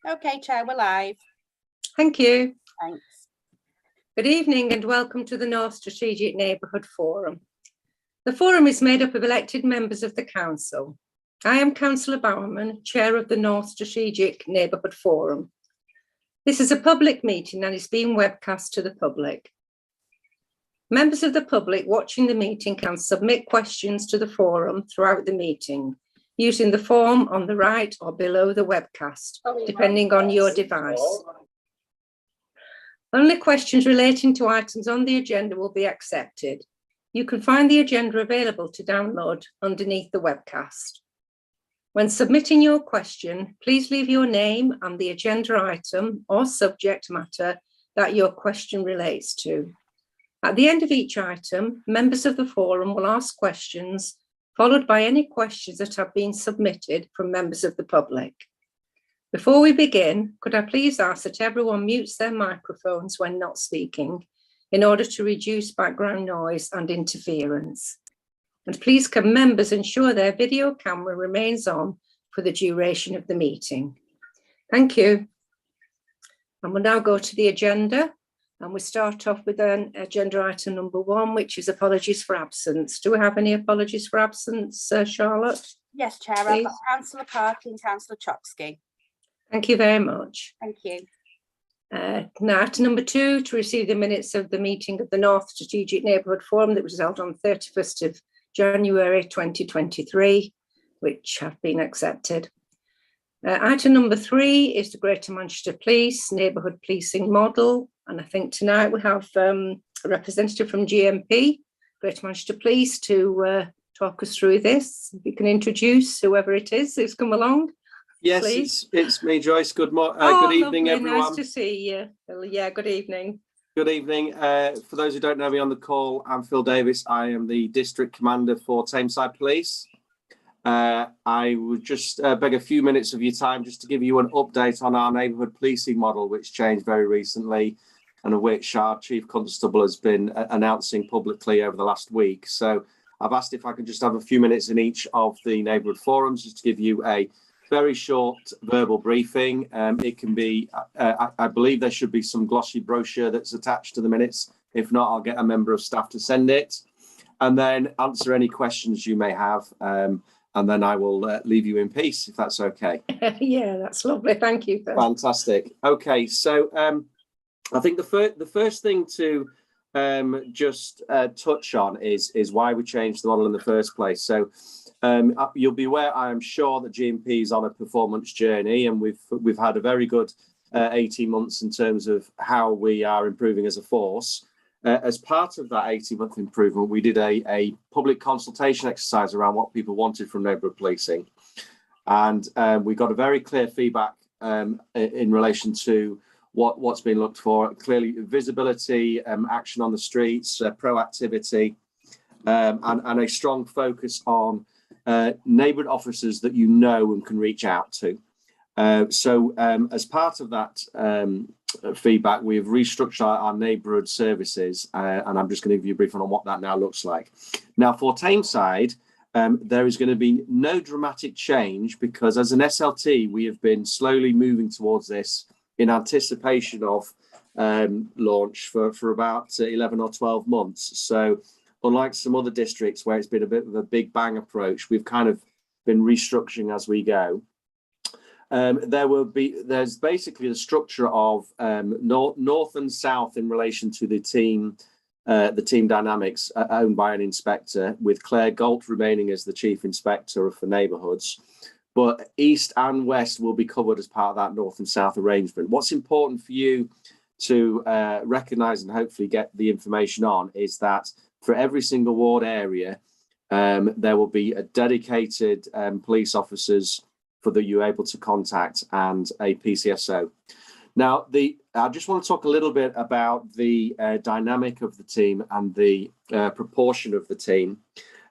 Okay, Chair, we're live. Thank you. Thanks. Good evening and welcome to the North Strategic Neighbourhood Forum. The forum is made up of elected members of the council. I am Councillor Bowerman, Chair of the North Strategic Neighbourhood Forum. This is a public meeting and is being webcast to the public. Members of the public watching the meeting can submit questions to the forum throughout the meeting using the form on the right or below the webcast, depending on your device. Only questions relating to items on the agenda will be accepted. You can find the agenda available to download underneath the webcast. When submitting your question, please leave your name and the agenda item or subject matter that your question relates to. At the end of each item, members of the forum will ask questions, followed by any questions that have been submitted from members of the public. Before we begin, could I please ask that everyone mutes their microphones when not speaking in order to reduce background noise and interference? And please can members ensure their video camera remains on for the duration of the meeting. Thank you. And we'll now go to the agenda. And we start off with an agenda item number 1, which is apologies for absence. Do we have any apologies for absence, Charlotte? Yes, Chair. I've got Councillor Parkin, Councillor Choksky. Thank you very much. Thank you. Now, item number 2, to receive the minutes of the meeting of the North Strategic Neighbourhood Forum that was held on 31st of January 2023, which have been accepted. Item number 3 is the Greater Manchester Police Neighbourhood Policing Model. And I think tonight we have a representative from GMP, Greater Manchester Police, to talk us through this. If you can introduce whoever it is who's come along. Yes, it's me, Joyce. Good evening, lovely. everyone. Nice to see you. Well, yeah, good evening. Good evening. For those who don't know me on the call, I'm Phil Davis. I am the District Commander for Tameside Police. I would just beg a few minutes of your time just to give you an update on our neighbourhood policing model, which changed very recently and of which our Chief Constable has been announcing publicly over the last week. So I've asked if I could just have a few minutes in each of the neighbourhood forums just to give you a very short verbal briefing. It can be, I believe there should be some glossy brochure that's attached to the minutes. If not, I'll get a member of staff to send it and then answer any questions you may have. And then I will leave you in peace, if that's okay. Yeah, that's lovely. Thank you. Phil. Fantastic. Okay, so I think the first thing to just touch on is why we changed the model in the first place. So you'll be aware, I am sure, that GMP is on a performance journey, and we've had a very good 18 months in terms of how we are improving as a force. As part of that 18-month improvement, we did a public consultation exercise around what people wanted from neighbourhood policing. And we got a very clear feedback in relation to what's been looked for. Clearly, visibility, action on the streets, proactivity, and a strong focus on neighbourhood officers that you know and can reach out to. So as part of that feedback, we have restructured our neighbourhood services, and I'm just going to give you a brief on what that now looks like. Now, for Tameside, there is going to be no dramatic change because as an SLT, we have been slowly moving towards this in anticipation of launch for about 11 or 12 months. So unlike some other districts where it's been a bit of a big bang approach, we've kind of been restructuring as we go. There's basically the structure of north and south in relation to the team dynamics owned by an inspector, with Claire Galt remaining as the chief inspector for neighbourhoods. But east and west will be covered as part of that north and south arrangement. What's important for you to recognise and hopefully get the information on is that for every single ward area, there will be a dedicated police officers for you're able to contact and a PCSO. Now, I just want to talk a little bit about the dynamic of the team and the proportion of the team,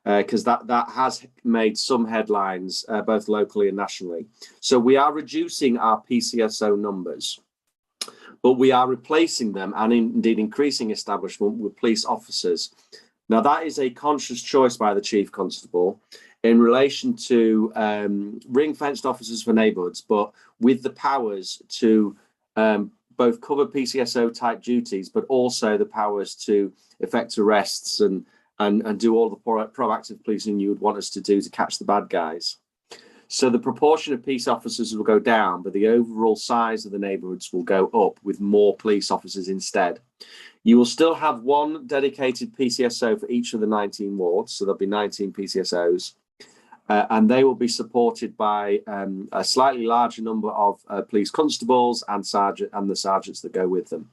because that has made some headlines both locally and nationally. So we are reducing our PCSO numbers, but we are replacing them and indeed increasing establishment with police officers. Now, that is a conscious choice by the Chief Constable. in relation to ring-fenced officers for neighbourhoods, but with the powers to both cover PCSO type duties, but also the powers to effect arrests and do all the proactive policing you would want us to do to catch the bad guys. So the proportion of peace officers will go down, but the overall size of the neighbourhoods will go up with more police officers instead. You will still have one dedicated PCSO for each of the 19 wards, so there'll be 19 PCSOs, and they will be supported by a slightly larger number of police constables and the sergeants that go with them.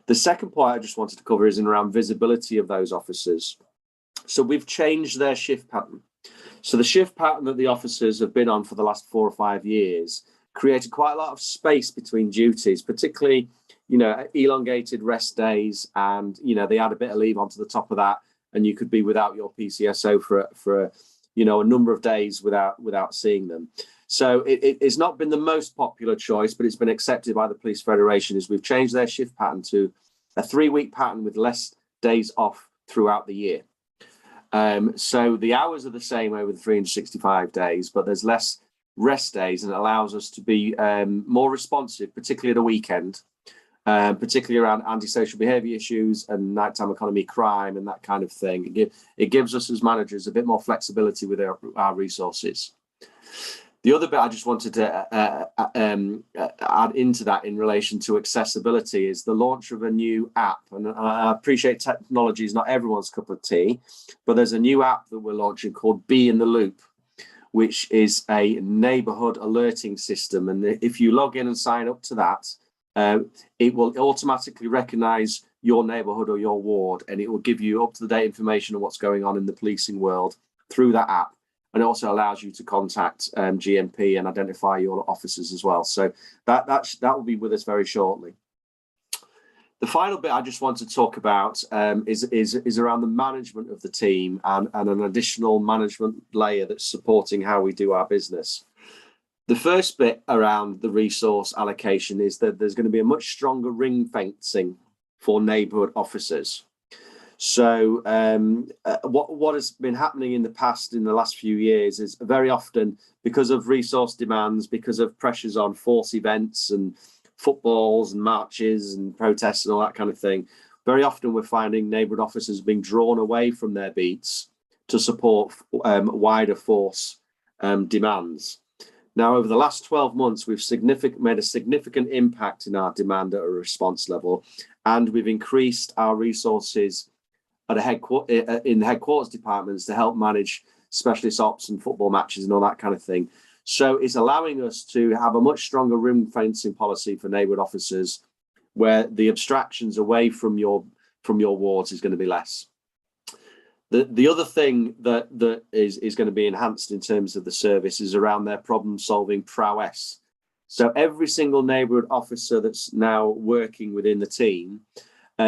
The second point I just wanted to cover is around visibility of those officers. So we've changed their shift pattern. So the shift pattern that the officers have been on for the last 4 or 5 years created quite a lot of space between duties, particularly, elongated rest days, and, they add a bit of leave onto the top of that, and you could be without your PCSO for a number of days without seeing them. So it's not been the most popular choice, but it's been accepted by the Police Federation as we've changed their shift pattern to a 3-week pattern with less days off throughout the year. So the hours are the same over the 365 days, but there's less rest days, and it allows us to be more responsive, particularly at a weekend, particularly around antisocial behaviour issues and nighttime economy crime and that kind of thing. It gives us as managers a bit more flexibility with our resources. The other bit I just wanted to add into that in relation to accessibility is the launch of a new app. And I appreciate technology is not everyone's cup of tea, but there's a new app that we're launching called Be in the Loop, which is a neighbourhood alerting system. And if you log in and sign up to that, it will automatically recognise your neighbourhood or your ward, and it will give you up-to-date information on what's going on in the policing world through that app. And it also allows you to contact GMP and identify your officers as well. So that will be with us very shortly. The final bit I just want to talk about is around the management of the team and an additional management layer that's supporting how we do our business. The first bit around the resource allocation is that there's going to be a much stronger ring fencing for neighbourhood officers. So what has been happening in the last few years is very often, because of resource demands, because of pressures on force events and footballs and marches and protests and all that kind of thing, very often we're finding neighbourhood officers being drawn away from their beats to support wider force demands. Now, over the last 12 months, we've made a significant impact in our demand at a response level, and we've increased our resources in the headquarters departments to help manage specialist ops and football matches and all that kind of thing. So it's allowing us to have a much stronger ring fencing policy for neighbourhood officers, where the abstractions away from your wards is going to be less. The other thing that is going to be enhanced in terms of the service is around their problem-solving prowess. So every single neighbourhood officer that's now working within the team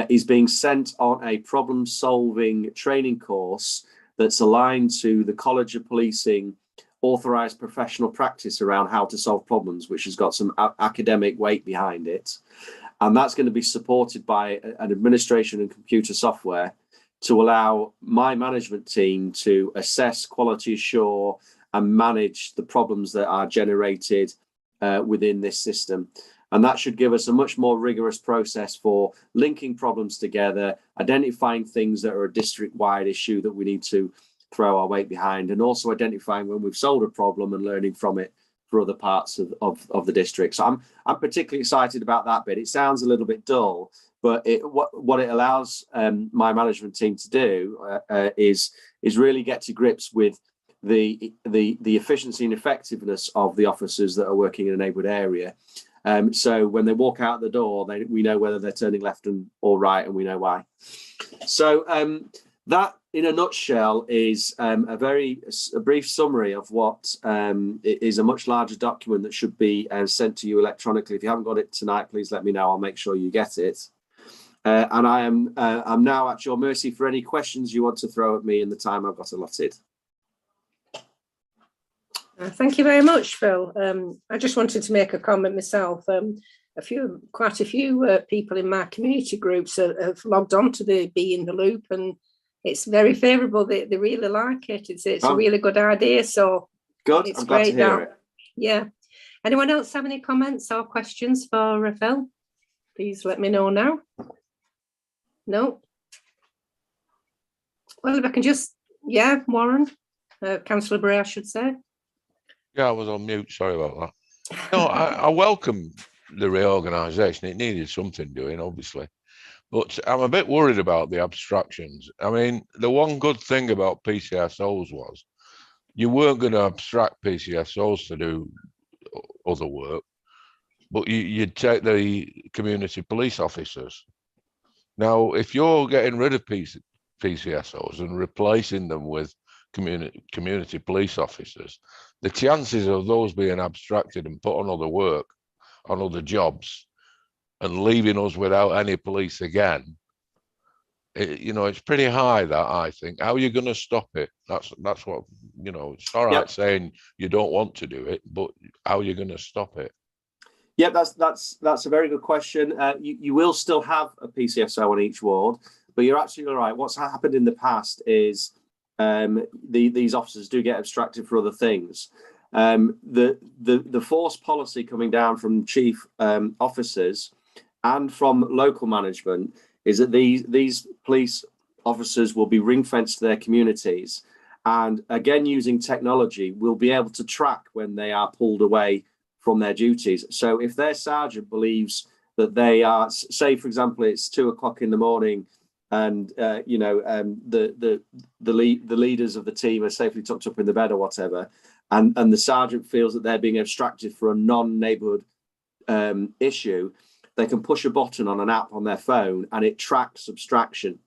is being sent on a problem-solving training course that's aligned to the College of Policing authorised professional practice around how to solve problems, which has got some academic weight behind it. And that's going to be supported by an administration and computer software to allow my management team to assess, quality assure, and manage the problems that are generated within this system. And that should give us a much more rigorous process for linking problems together, identifying things that are a district-wide issue that we need to throw our weight behind, and also identifying when we've solved a problem and learning from it for other parts of the district. So I'm particularly excited about that bit. It sounds a little bit dull, but what it allows my management team to do is really get to grips with the efficiency and effectiveness of the officers that are working in a neighbourhood area. So when they walk out the door, we know whether they're turning left or right, and we know why. So that, in a nutshell, is a brief summary of what is a much larger document that should be sent to you electronically. If you haven't got it tonight, please let me know. I'll make sure you get it. And I'm now at your mercy for any questions you want to throw at me in the time I've got allotted. Thank you very much, Phil. I just wanted to make a comment myself. Quite a few people in my community groups have logged on to the Be in the Loop, and it's very favourable. They really like it. It's a really good idea. So good. it's I'm glad to great hear now. it. Yeah. Anyone else have any comments or questions for Phil? Please let me know now. No. Well, if I can just, Warren, Councillor Bray, I should say. Yeah, I was on mute. Sorry about that. No, I welcome the reorganisation. It needed something doing, obviously. But I'm a bit worried about the abstractions. I mean, the one good thing about PCSOs was you weren't going to abstract PCSOs to do other work, but you'd take the community police officers. Now, if you're getting rid of PCSOs and replacing them with community police officers, the chances of those being abstracted and put on other work, on other jobs, and leaving us without any police again, it's pretty high, that, I think. How are you going to stop it? That's what, it's all right saying you don't want to do it, but how are you going to stop it? Yeah, that's a very good question. You will still have a PCSO on each ward, but you're absolutely right. What's happened in the past is these officers do get abstracted for other things. The force policy coming down from chief officers and from local management is that these police officers will be ring-fenced to their communities, and again, using technology, will be able to track when they are pulled away from their duties. So if their sergeant believes that they are, say for example, it's 2 o'clock in the morning, and the leaders of the team are safely tucked up in the bed or whatever, and the sergeant feels that they're being abstracted for a non-neighbourhood issue, they can push a button on an app on their phone and it tracks abstraction.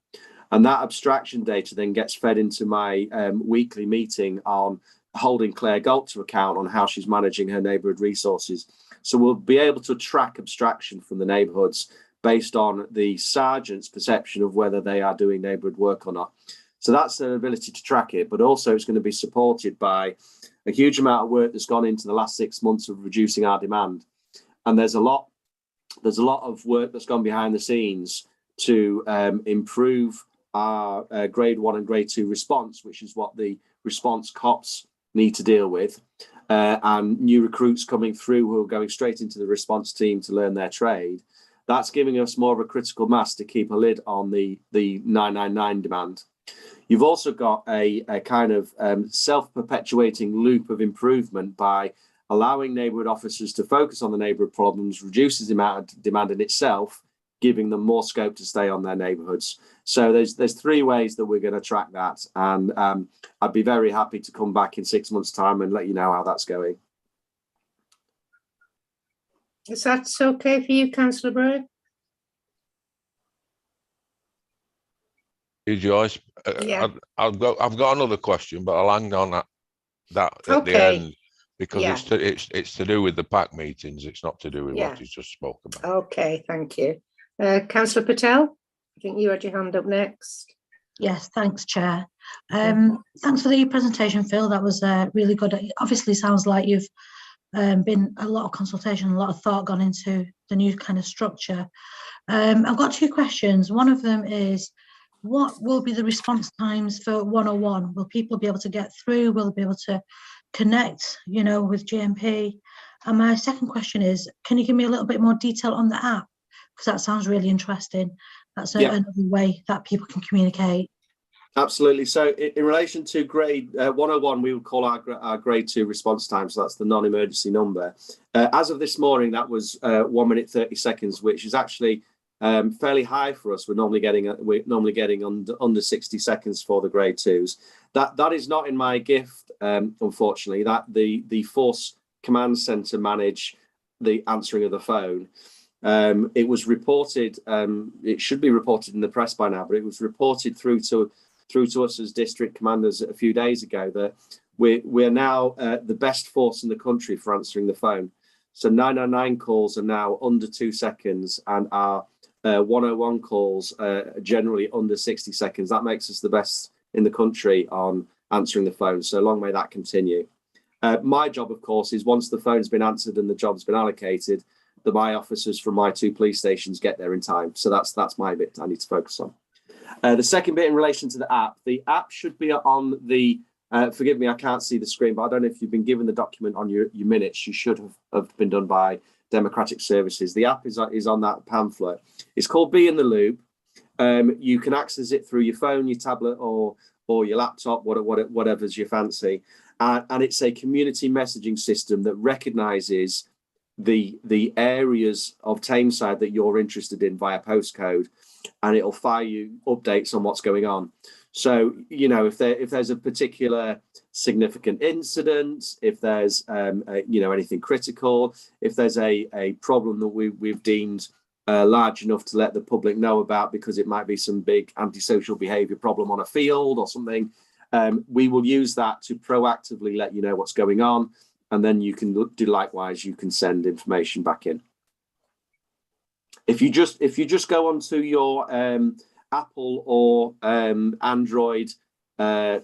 And that abstraction data then gets fed into my weekly meeting on holding Claire Galt to account on how she's managing her neighbourhood resources. So we'll be able to track abstraction from the neighbourhoods based on the sergeant's perception of whether they are doing neighbourhood work or not. So that's the ability to track it, but also it's going to be supported by a huge amount of work that's gone into the last 6 months of reducing our demand. And there's a lot of work that's gone behind the scenes to improve our grade 1 and grade 2 response, which is what the response cops need to deal with, and new recruits coming through who are going straight into the response team to learn their trade. That's giving us more of a critical mass to keep a lid on the 999 demand. You've also got a kind of self-perpetuating loop of improvement by allowing neighbourhood officers to focus on the neighbourhood problems, reduces the amount of demand in itself, giving them more scope to stay on their neighbourhoods. So there's 3 ways that we're going to track that, and I'd be very happy to come back in 6 months' time and let you know how that's going. Is that okay for you, Councillor Bray? Joyce, Yeah. I've got another question, but I'll hang on that at Okay. the end, because Yeah. it's to do with the PAC meetings. It's not to do with what you just spoke about. Okay, thank you. Councillor Patel, I think you had your hand up next. Yes, thanks, Chair. Thanks for the presentation, Phil. That was really good. It obviously sounds like you've been a lot of consultation, a lot of thought gone into the new kind of structure. I've got 2 questions. One of them is, what will be the response times for 101? Will people be able to get through? Will they be able to connect, with GMP? And my second question is, can you give me a little bit more detail on the app? Because that sounds really interesting. That's another way that people can communicate. Absolutely. So in relation to grade 101, we would call our grade 2 response time. So that's the non-emergency number. As of this morning, that was 1 minute 30 seconds, which is actually fairly high for us. We're normally getting under 60 seconds for the grade 2s. That is not in my gift, unfortunately. That the Force Command Centre manage the answering of the phone. It was reported. It should be reported in the press by now, but it was reported through to us as district commanders a few days ago that we're now the best force in the country for answering the phone. So 999 calls are now under 2 seconds, and our 101 calls generally under 60 seconds. That makes us the best in the country on answering the phone. So long may that continue. My job, of course, is once the phone's been answered and the job's been allocated, my officers from my 2 police stations get there in time. So that's my bit I need to focus on. The second bit in relation to the app should be on the, forgive me, I can't see the screen, but I don't know if you've been given the document on your minutes. You should have been done by Democratic Services. The app is on that pamphlet. It's called Be in the Loop. You can access it through your phone, your tablet, or your laptop, whatever's your fancy. And it's a community messaging system that recognises the areas of Tameside that you're interested in via postcode, and it'll fire you updates on what's going on. So, you know, if there's a particular significant incident, if there's anything critical, if there's a problem that we've deemed large enough to let the public know about because it might be some big antisocial behaviour problem on a field or something, we will use that to proactively let you know what's going on, and then you can do likewise. You can send information back in. If you just go onto your Apple or Android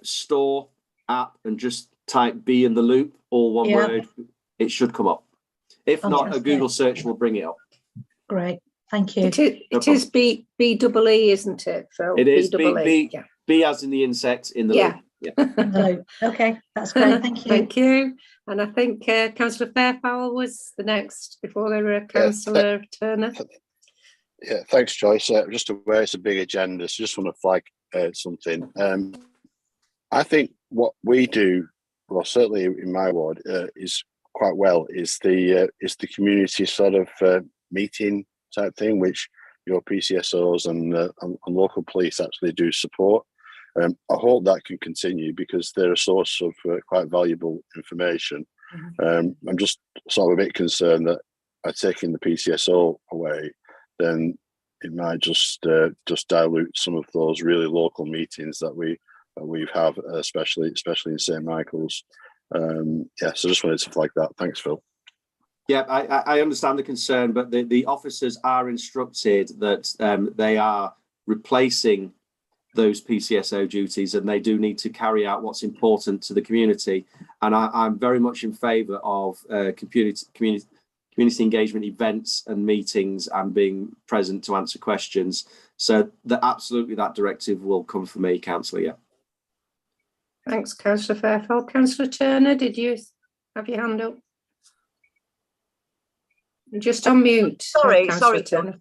store app and just type "Be in the Loop," all one word, it should come up. If not, a Google search will bring it up. Great, thank you. It is B-double-E, isn't it, Phil? It is B-double-E. Yeah. B as in the insect, in the loop. Yeah. Okay, that's great. Thank you. Thank you. And I think Councillor Fairfowl was the next before there were Councillor Turner. Yeah, thanks, Joyce. Just aware it's a big agenda, so just want to flag something. I think what we do, well, certainly in my ward, is quite well. Is the community sort of meeting type thing, which your PCSOs and local police actually do support. I hope that can continue because they're a source of quite valuable information. I'm just sort of a bit concerned that by taking the PCSO away, then it might just dilute some of those really local meetings that we have, especially in St Michael's. So just wanted to flag that. Thanks, Phil. Yeah, I understand the concern, but the officers are instructed that they are replacing those PCSO duties, and they do need to carry out what's important to the community. And I'm very much in favour of community engagement events and meetings and being present to answer questions. So absolutely that directive will come for me, Councillor. Yeah. Thanks, Councillor Fairfield. Councillor Turner, did you have your hand up? You're just on mute. Sorry. Turner.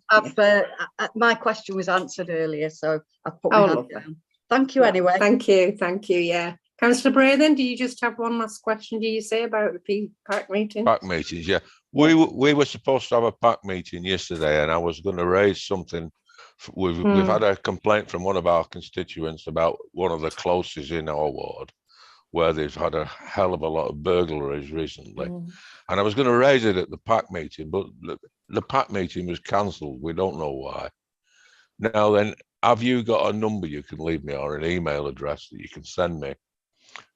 My question was answered earlier, so I've put my hand down. Thank you anyway. Thank you. Yeah. Councillor Bray, then, do you just have one last question? Do you say about the PAC meeting? PAC meetings, yeah. We were supposed to have a PAC meeting yesterday, and I was going to raise something. We've had a complaint from one of our constituents about one of the closes in our ward, where they've had a hell of a lot of burglaries recently. And I was going to raise it at the PAC meeting, but the PAC meeting was cancelled. We don't know why. Now then, have you got a number you can leave me or an email address that you can send me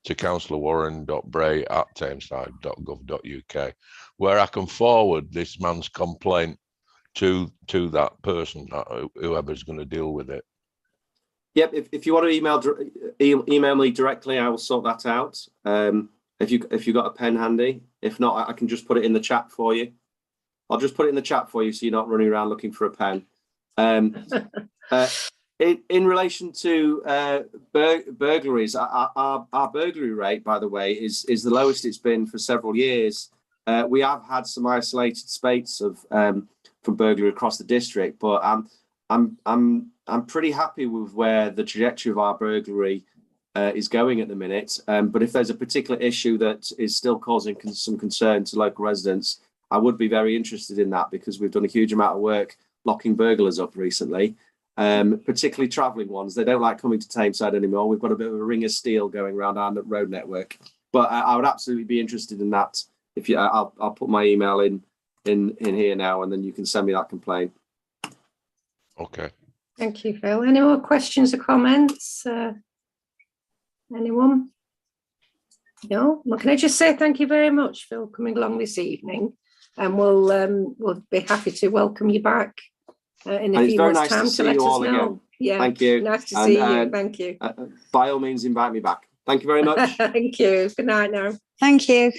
to councillorwarren.bray@tameside.gov.uk, where I can forward this man's complaint to that person, whoever's going to deal with it? Yep. If you want to email me directly, I will sort that out. If you got a pen handy, if not, I can just put it in the chat for you. I'll just put it in the chat for you, so you're not running around looking for a pen. In relation to burglaries, our burglary rate, by the way, is the lowest it's been for several years. We have had some isolated spates of from burglary across the district, but I'm pretty happy with where the trajectory of our burglary is going at the minute. But if there's a particular issue that is still causing some concern to local residents, I would be very interested in that, because we've done a huge amount of work locking burglars up recently, particularly travelling ones. They don't like coming to Tameside anymore. We've got a bit of a ring of steel going around our road network. But I would absolutely be interested in that. If you, I'll put my email in here now, and then you can send me that complaint. Okay. Thank you, Phil. Any more questions or comments? Anyone? No? Well, can I just say thank you very much, Phil, coming along this evening, and we'll be happy to welcome you back in a few months' time to let us know. Again. Yeah, thank you. Nice to see you. Thank you. By all means, invite me back. Thank you very much. Thank you. Good night now. Thank you.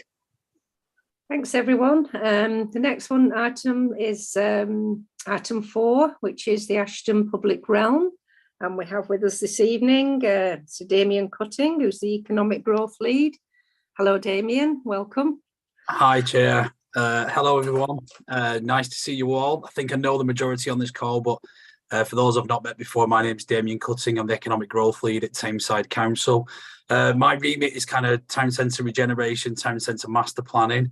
Thanks, everyone. The next item is item 4, which is the Ashton Public Realm. And we have with us this evening Sir Damien Cutting, who's the Economic Growth Lead. Hello, Damien. Welcome. Hi, Chair. Hello, everyone. Nice to see you all. I think I know the majority on this call, but for those I've not met before, my name is Damien Cutting. I'm the Economic Growth Lead at Tameside Council. My remit is kind of town centre regeneration, town centre master planning.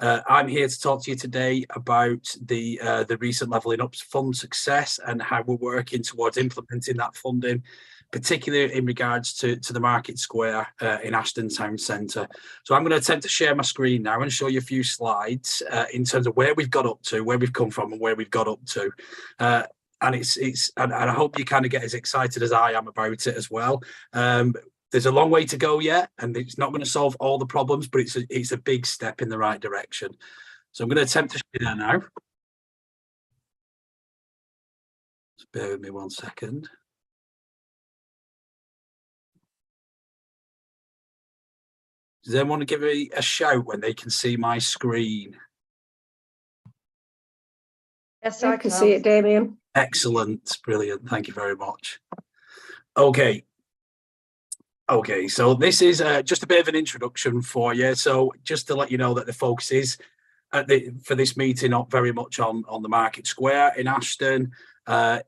I'm here to talk to you today about the recent Levelling Up Fund success and how we're working towards implementing that funding, particularly in regards to the Market Square in Ashton Town Centre. So I'm going to attempt to share my screen now and show you a few slides in terms of where we've got up to, where we've come from and where we've got up to. And I hope you kind of get as excited as I am about it as well. There's a long way to go yet, and it's not going to solve all the problems, but it's a big step in the right direction. So I'm going to attempt to share now. Just bear with me 1 second. Does anyone want to give me a shout when they can see my screen? Yes, I can see it, Damien. Excellent, brilliant. Thank you very much. Okay, so this is just a bit of an introduction for you. So just to let you know that the focus is for this meeting not very much on the Market Square in Ashton.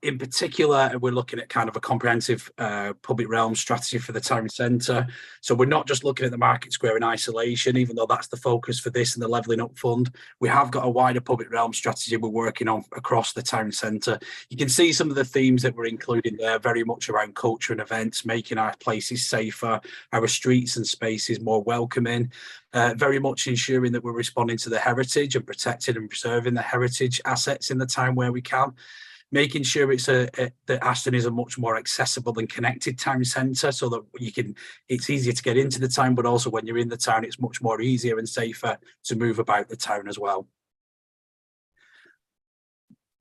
In particular, we're looking at kind of a comprehensive public realm strategy for the town centre. So we're not just looking at the Market Square in isolation, even though that's the focus for this and the Levelling Up Fund. We have got a wider public realm strategy we're working on across the town centre. You can see some of the themes that we're including there, very much around culture and events, making our places safer, our streets and spaces more welcoming, very much ensuring that we're responding to the heritage and protecting and preserving the heritage assets in the town where we can. Making sure that Ashton is a much more accessible and connected town centre, so that it's easier to get into the town, but also when you're in the town, it's much more easier and safer to move about the town as well.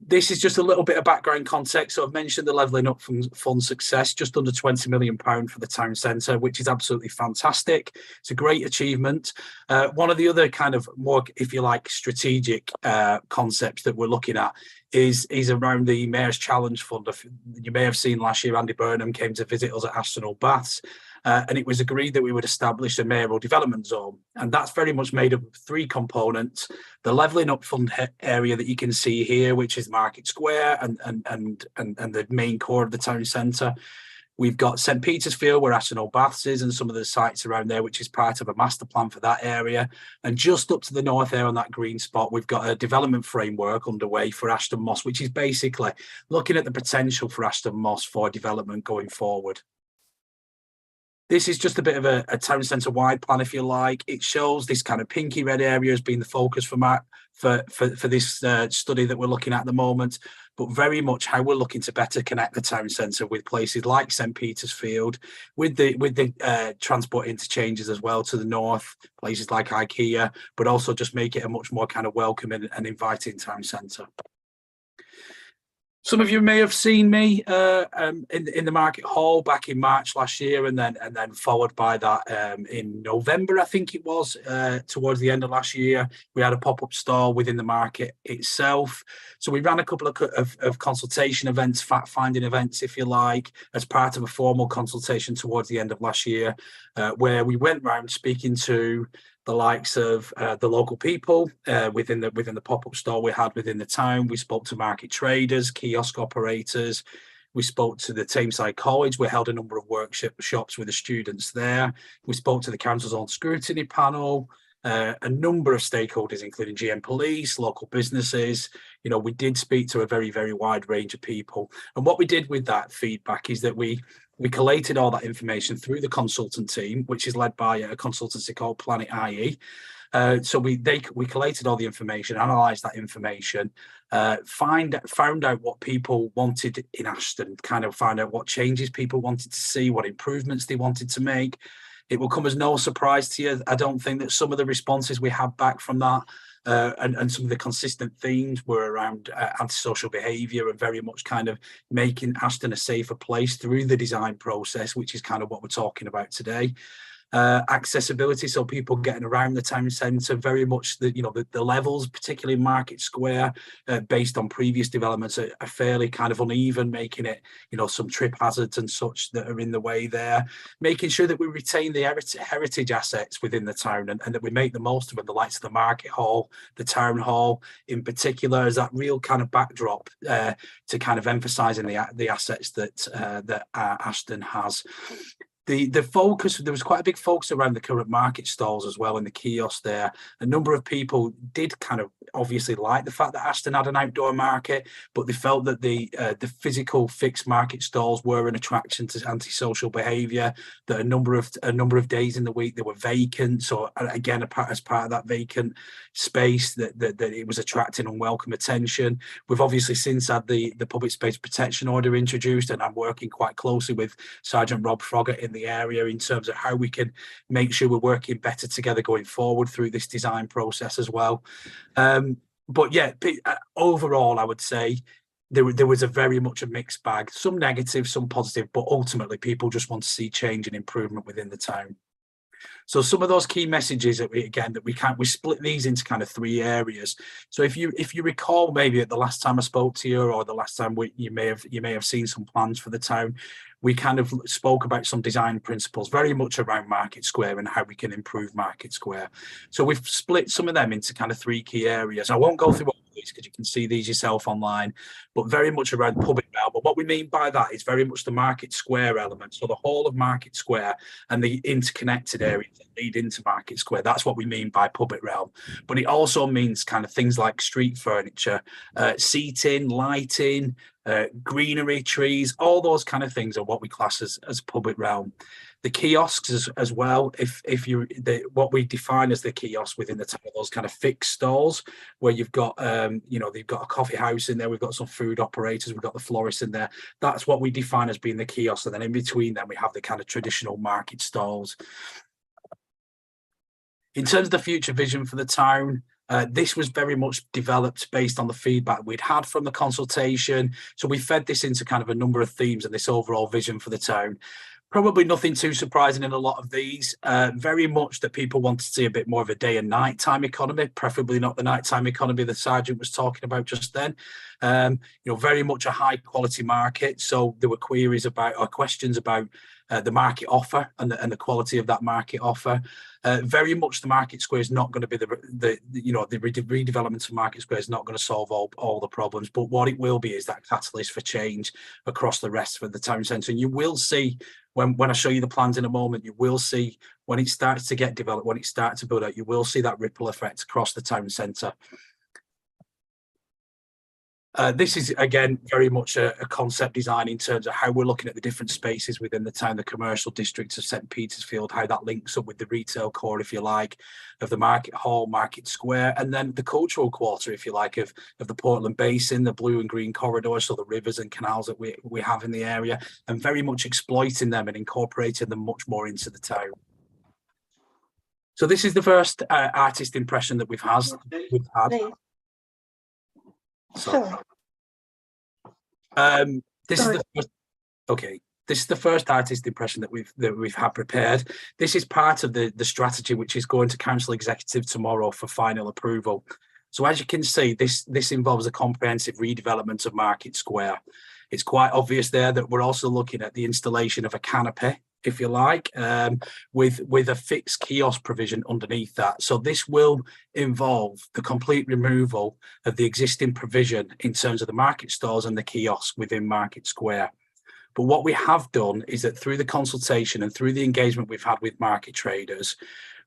This is just a little bit of background context. So I've mentioned the Levelling Up Fund success, just under £20 million for the town centre, which is absolutely fantastic. It's a great achievement. One of the other kind of more, if you like, strategic concepts that we're looking at is around the Mayor's Challenge Fund. You may have seen last year Andy Burnham came to visit us at Ashton Old Baths. And it was agreed that we would establish a mayoral development zone. And that's very much made up of 3 components. The Levelling Up Fund area that you can see here, which is Market Square and the main core of the town centre. We've got St Petersfield, where Ashton Old Baths is, and some of the sites around there, which is part of a master plan for that area. And just up to the north there on that green spot, we've got a development framework underway for Ashton Moss, which is basically looking at the potential for Ashton Moss for development going forward. This is just a bit of a town centre wide plan, if you like. It shows this kind of pinky red area as being the focus for this study that we're looking at the moment, but very much how we're looking to better connect the town centre with places like St Petersfield, with the transport interchanges as well to the north, places like IKEA, but also just make it a much more kind of welcoming and inviting town centre. Some of you may have seen me in the Market Hall back in March last year, and then followed by that in November, I think it was, towards the end of last year. We had a pop-up stall within the market itself. So we ran a couple of consultation events, fact-finding events, if you like, as part of a formal consultation towards the end of last year, where we went round speaking to the likes of the local people within the pop-up store we had within the town. We spoke to market traders, kiosk operators. We spoke to the Tameside College. We held a number of workshops with the students there. We spoke to the council's own scrutiny panel, a number of stakeholders, including GM Police, local businesses. You know, we did speak to a very, very wide range of people. And what we did with that feedback is that we collated all that information through the consultant team, which is led by a consultancy called Planet IE. So we collated all the information, analysed that information, found out what people wanted in Ashton, kind of found out what changes people wanted to see, what improvements they wanted to make. It will come as no surprise to you, I don't think, that some of the responses we had back from that and some of the consistent themes were around antisocial behaviour and very much kind of making Ashton a safer place through the design process, which is kind of what we're talking about today. Accessibility, so people getting around the town centre, very much the levels, particularly in Market Square, based on previous developments, are fairly kind of uneven, making it, some trip hazards and such that are in the way there. Making sure that we retain the heritage assets within the town, and that we make the most of them, the likes of the Market Hall, the Town Hall in particular, as that real kind of backdrop to kind of emphasising the assets that Ashton has. The focus, there was quite a big focus around the current market stalls as well, and the kiosk there. A number of people did kind of obviously like the fact that Ashton had an outdoor market, but they felt that the physical fixed market stalls were an attraction to antisocial behaviour, that a number of days in the week they were vacant. So again, as part of that vacant space, that it was attracting unwelcome attention. We've obviously since had the public space protection order introduced, and I'm working quite closely with Sergeant Rob Froggatt in the area in terms of how we can make sure we're working better together going forward through this design process as well. But yeah, overall, I would say there was a very much a mixed bag, some negative, some positive, but ultimately people just want to see change and improvement within the town. So some of those key messages that we split these into kind of 3 areas. So if you recall, maybe at the last time I spoke to you, or the last time you may have seen some plans for the town, we kind of spoke about some design principles very much around Market Square and how we can improve Market Square. So we've split some of them into kind of 3 key areas. I won't go through all of these because you can see these yourself online, but very much around public realm. But what we mean by that is very much the Market Square element. So the whole of Market Square and the interconnected areas that lead into Market Square. That's what we mean by public realm. But it also means kind of things like street furniture, seating, lighting, greenery, trees, all those kind of things are what we class as public realm. The kiosks as well, what we define as the kiosks within the town, those kind of fixed stalls where you've got they've got a coffee house in there, we've got some food operators, we've got the florists in there. That's what we define as being the kiosks, and then in between them we have the kind of traditional market stalls. In terms of the future vision for the town, this was very much developed based on the feedback we'd had from the consultation. So we fed this into kind of a number of themes and this overall vision for the town. Probably nothing too surprising in a lot of these. Very much that people want to see a bit more of a day and nighttime economy, preferably not the nighttime economy the Sergeant was talking about just then. Very much a high quality market. So there were questions about the market offer and the quality of that market offer. Very much the Market Square is not going to be the redevelopment of Market Square is not going to solve all the problems, but what it will be is that catalyst for change across the rest of the town centre. And you will see when I show you the plans in a moment, you will see when it starts to get developed, when it starts to build out, you will see that ripple effect across the town centre. This is, again, very much a concept design in terms of how we're looking at the different spaces within the town, the commercial district of St. Petersfield, how that links up with the retail core, if you like, of the Market Hall, Market Square, and then the cultural quarter, if you like, of the Portland Basin, the blue and green corridors, so the rivers and canals that we have in the area, and very much exploiting them and incorporating them much more into the town. So this is the first artist impression that we've had. So, this is the first artist impression that we've had prepared. This is part of the strategy which is going to council executive tomorrow for final approval. So as you can see, this involves a comprehensive redevelopment of Market Square. It's quite obvious there that we're also looking at the installation of a canopy, if you like, with a fixed kiosk provision underneath that. So this will involve the complete removal of the existing provision in terms of the market stores and the kiosks within Market Square. But what we have done is that through the consultation and through the engagement we've had with market traders,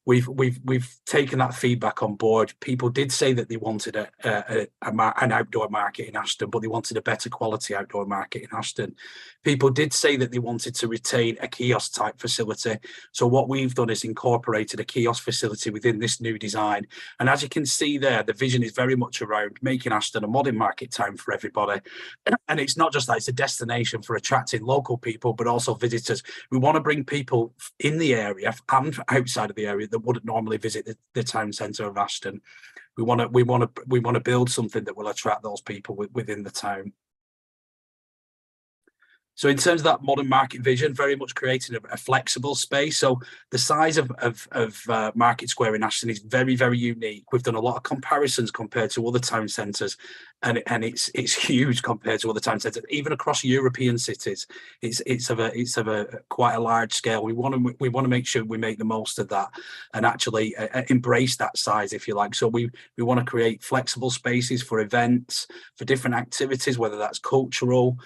we've taken that feedback on board. People did say that they wanted an outdoor market in Ashton, but they wanted a better quality outdoor market in Ashton. People did say that they wanted to retain a kiosk type facility. So what we've done is incorporated a kiosk facility within this new design. And as you can see there, the vision is very much around making Ashton a modern market town for everybody. And it's not just that it's a destination for attracting local people, but also visitors. We want to bring people in the area and outside of the area that wouldn't normally visit the town centre of Ashton. We want to build something that will attract those people within the town. So in terms of that modern market vision, very much creating a flexible space. So the size of Market Square in Ashton is very, very unique. We've done a lot of comparisons compared to other town centres, and it's huge compared to other town centres. Even across European cities, it's of a quite a large scale. We want to make sure we make the most of that and actually embrace that size, if you like. So we want to create flexible spaces for events, for different activities, whether that's cultural,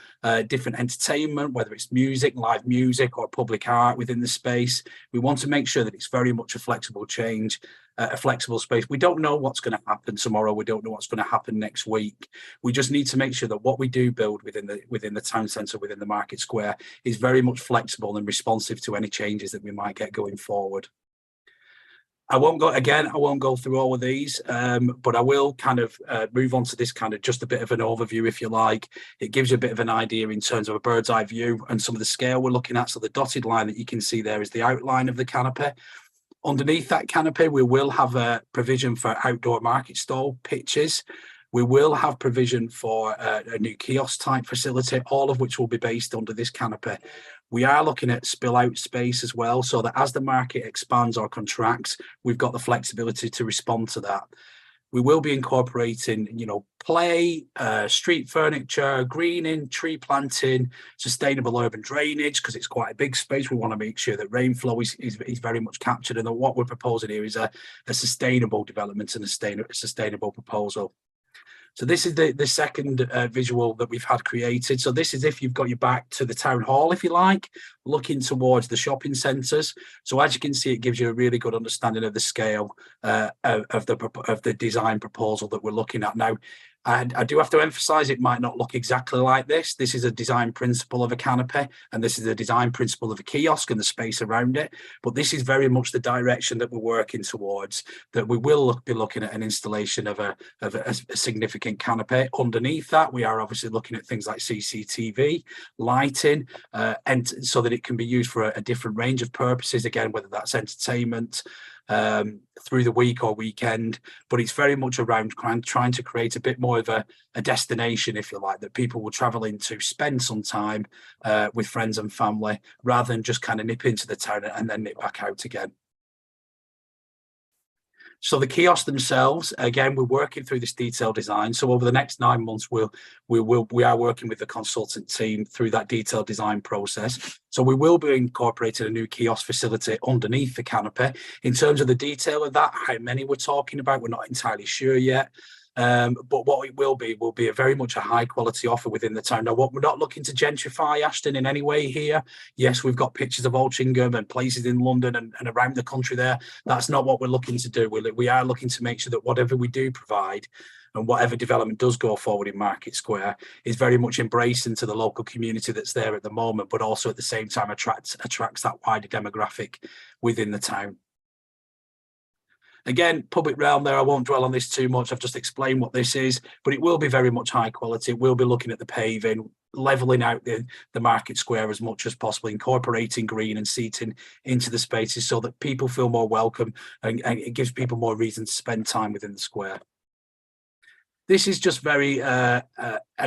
different entertainment, whether it's music, live music, or public art within the space. We want to make sure that it's very much a flexible change, a flexible space. We don't know what's going to happen tomorrow. We don't know what's going to happen next week. We just need to make sure that what we do build within the town centre, within the Market Square, is very much flexible and responsive to any changes that we might get going forward. I won't go through all of these, but I will kind of move on to this kind of just a bit of an overview, if you like. It gives you a bit of an idea in terms of a bird's eye view and some of the scale we're looking at. So the dotted line that you can see there is the outline of the canopy. Underneath that canopy, we will have a provision for outdoor market stall pitches. We will have provision for a new kiosk type facility, all of which will be based under this canopy. We are looking at spill out space as well, so that as the market expands or contracts, we've got the flexibility to respond to that. We will be incorporating, play, street furniture, greening, tree planting, sustainable urban drainage, because it's quite a big space. We want to make sure that rainflow is very much captured, and that what we're proposing here is a sustainable development and a sustainable proposal. So this is the second visual that we've had created. So this is if you've got your back to the town hall, if you like, looking towards the shopping centres. So as you can see, it gives you a really good understanding of the scale of the design proposal that we're looking at now. And I do have to emphasize, it might not look exactly like this. This is a design principle of a canopy, and this is a design principle of a kiosk and the space around it. But this is very much the direction that we're working towards, that we will be looking at an installation of a significant canopy. Underneath that, we are obviously looking at things like CCTV, lighting, and so that it can be used for a different range of purposes, again, whether that's entertainment, through the week or weekend, but it's very much around trying to create a bit more of a destination, if you like, that people will travel into, spend some time with friends and family, rather than just kind of nip into the town and then nip back out again. So the kiosks themselves, again, we're working through this detailed design. So over the next 9 months, we are working with the consultant team through that detailed design process. So we will be incorporating a new kiosk facility underneath the canopy. In terms of the detail of that, how many we're talking about, we're not entirely sure yet. But what it will be a very much a high quality offer within the town. Now, what we're not looking to gentrify Ashton in any way here. Yes, we've got pictures of Altrincham and places in London and around the country there. That's not what we're looking to do. We are looking to make sure that whatever we do provide and whatever development does go forward in Market Square is very much embraced into the local community that's there at the moment, but also at the same time attracts that wider demographic within the town. Again, public realm there, I won't dwell on this too much. I've just explained what this is, but it will be very much high quality. We'll be looking at the paving, levelling out the Market Square as much as possible, incorporating green and seating into the spaces so that people feel more welcome and it gives people more reason to spend time within the square. This is just very a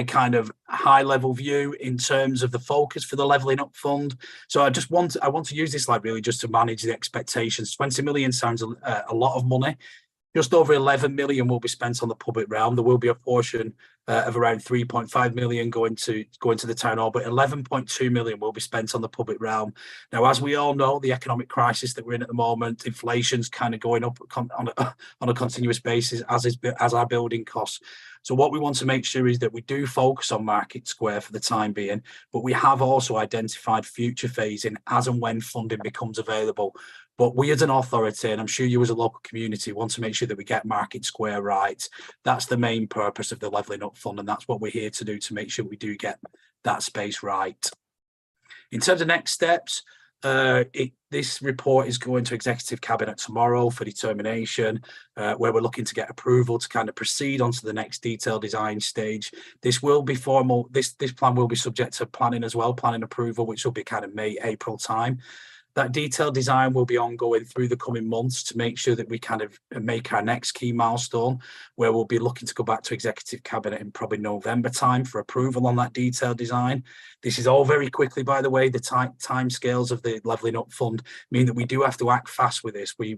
kind of high level view in terms of the focus for the Levelling Up Fund. So I want to use this slide really just to manage the expectations. 20 million sounds a lot of money. Just over 11 million will be spent on the public realm. There will be a portion of around 3.5 million going to the town hall, but 11.2 million will be spent on the public realm. Now, as we all know, the economic crisis that we're in at the moment, inflation's kind of going up on a continuous basis, as our building costs. So what we want to make sure is that we do focus on Market Square for the time being, but we have also identified future phasing as and when funding becomes available. But we as an authority, and I'm sure you as a local community, want to make sure that we get Market Square right. That's the main purpose of the Levelling Up Fund, and that's what we're here to do, to make sure we do get that space right. In terms of next steps, this report is going to Executive Cabinet tomorrow for determination, where we're looking to get approval to kind of proceed onto the next detailed design stage. This will be formal. This plan will be subject to planning as well, planning approval, which will be kind of May, April time. That detailed design will be ongoing through the coming months to make sure that we kind of make our next key milestone, where we'll be looking to go back to Executive Cabinet in probably November time for approval on that detailed design. This is all very quickly, by the way. The time scales of the Levelling Up Fund mean that we do have to act fast with this. We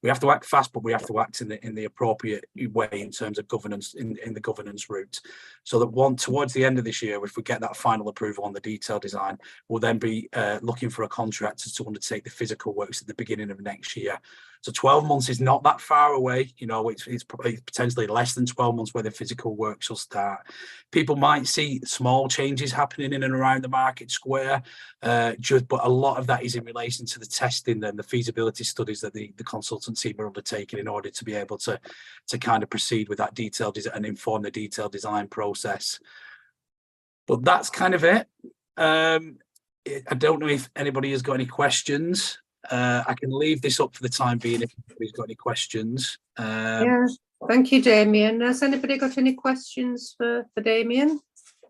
have to act fast, but we have to act in the appropriate way in terms of governance, in the governance route. So that towards the end of this year, if we get that final approval on the detailed design, we'll then be looking for a contractor to undertake the physical works at the beginning of next year. So 12 months is not that far away. You know, it's probably potentially less than 12 months where the physical works will start. People might see small changes happening in and around the market square, but a lot of that is in relation to the testing and the feasibility studies that the consultant team are undertaking in order to be able to kind of proceed with that detailed design and inform the detailed design process. But that's kind of it. I don't know if anybody has got any questions. I can leave this up for the time being if anybody's got any questions. Yeah, thank you, Damien. Has anybody got any questions for Damien?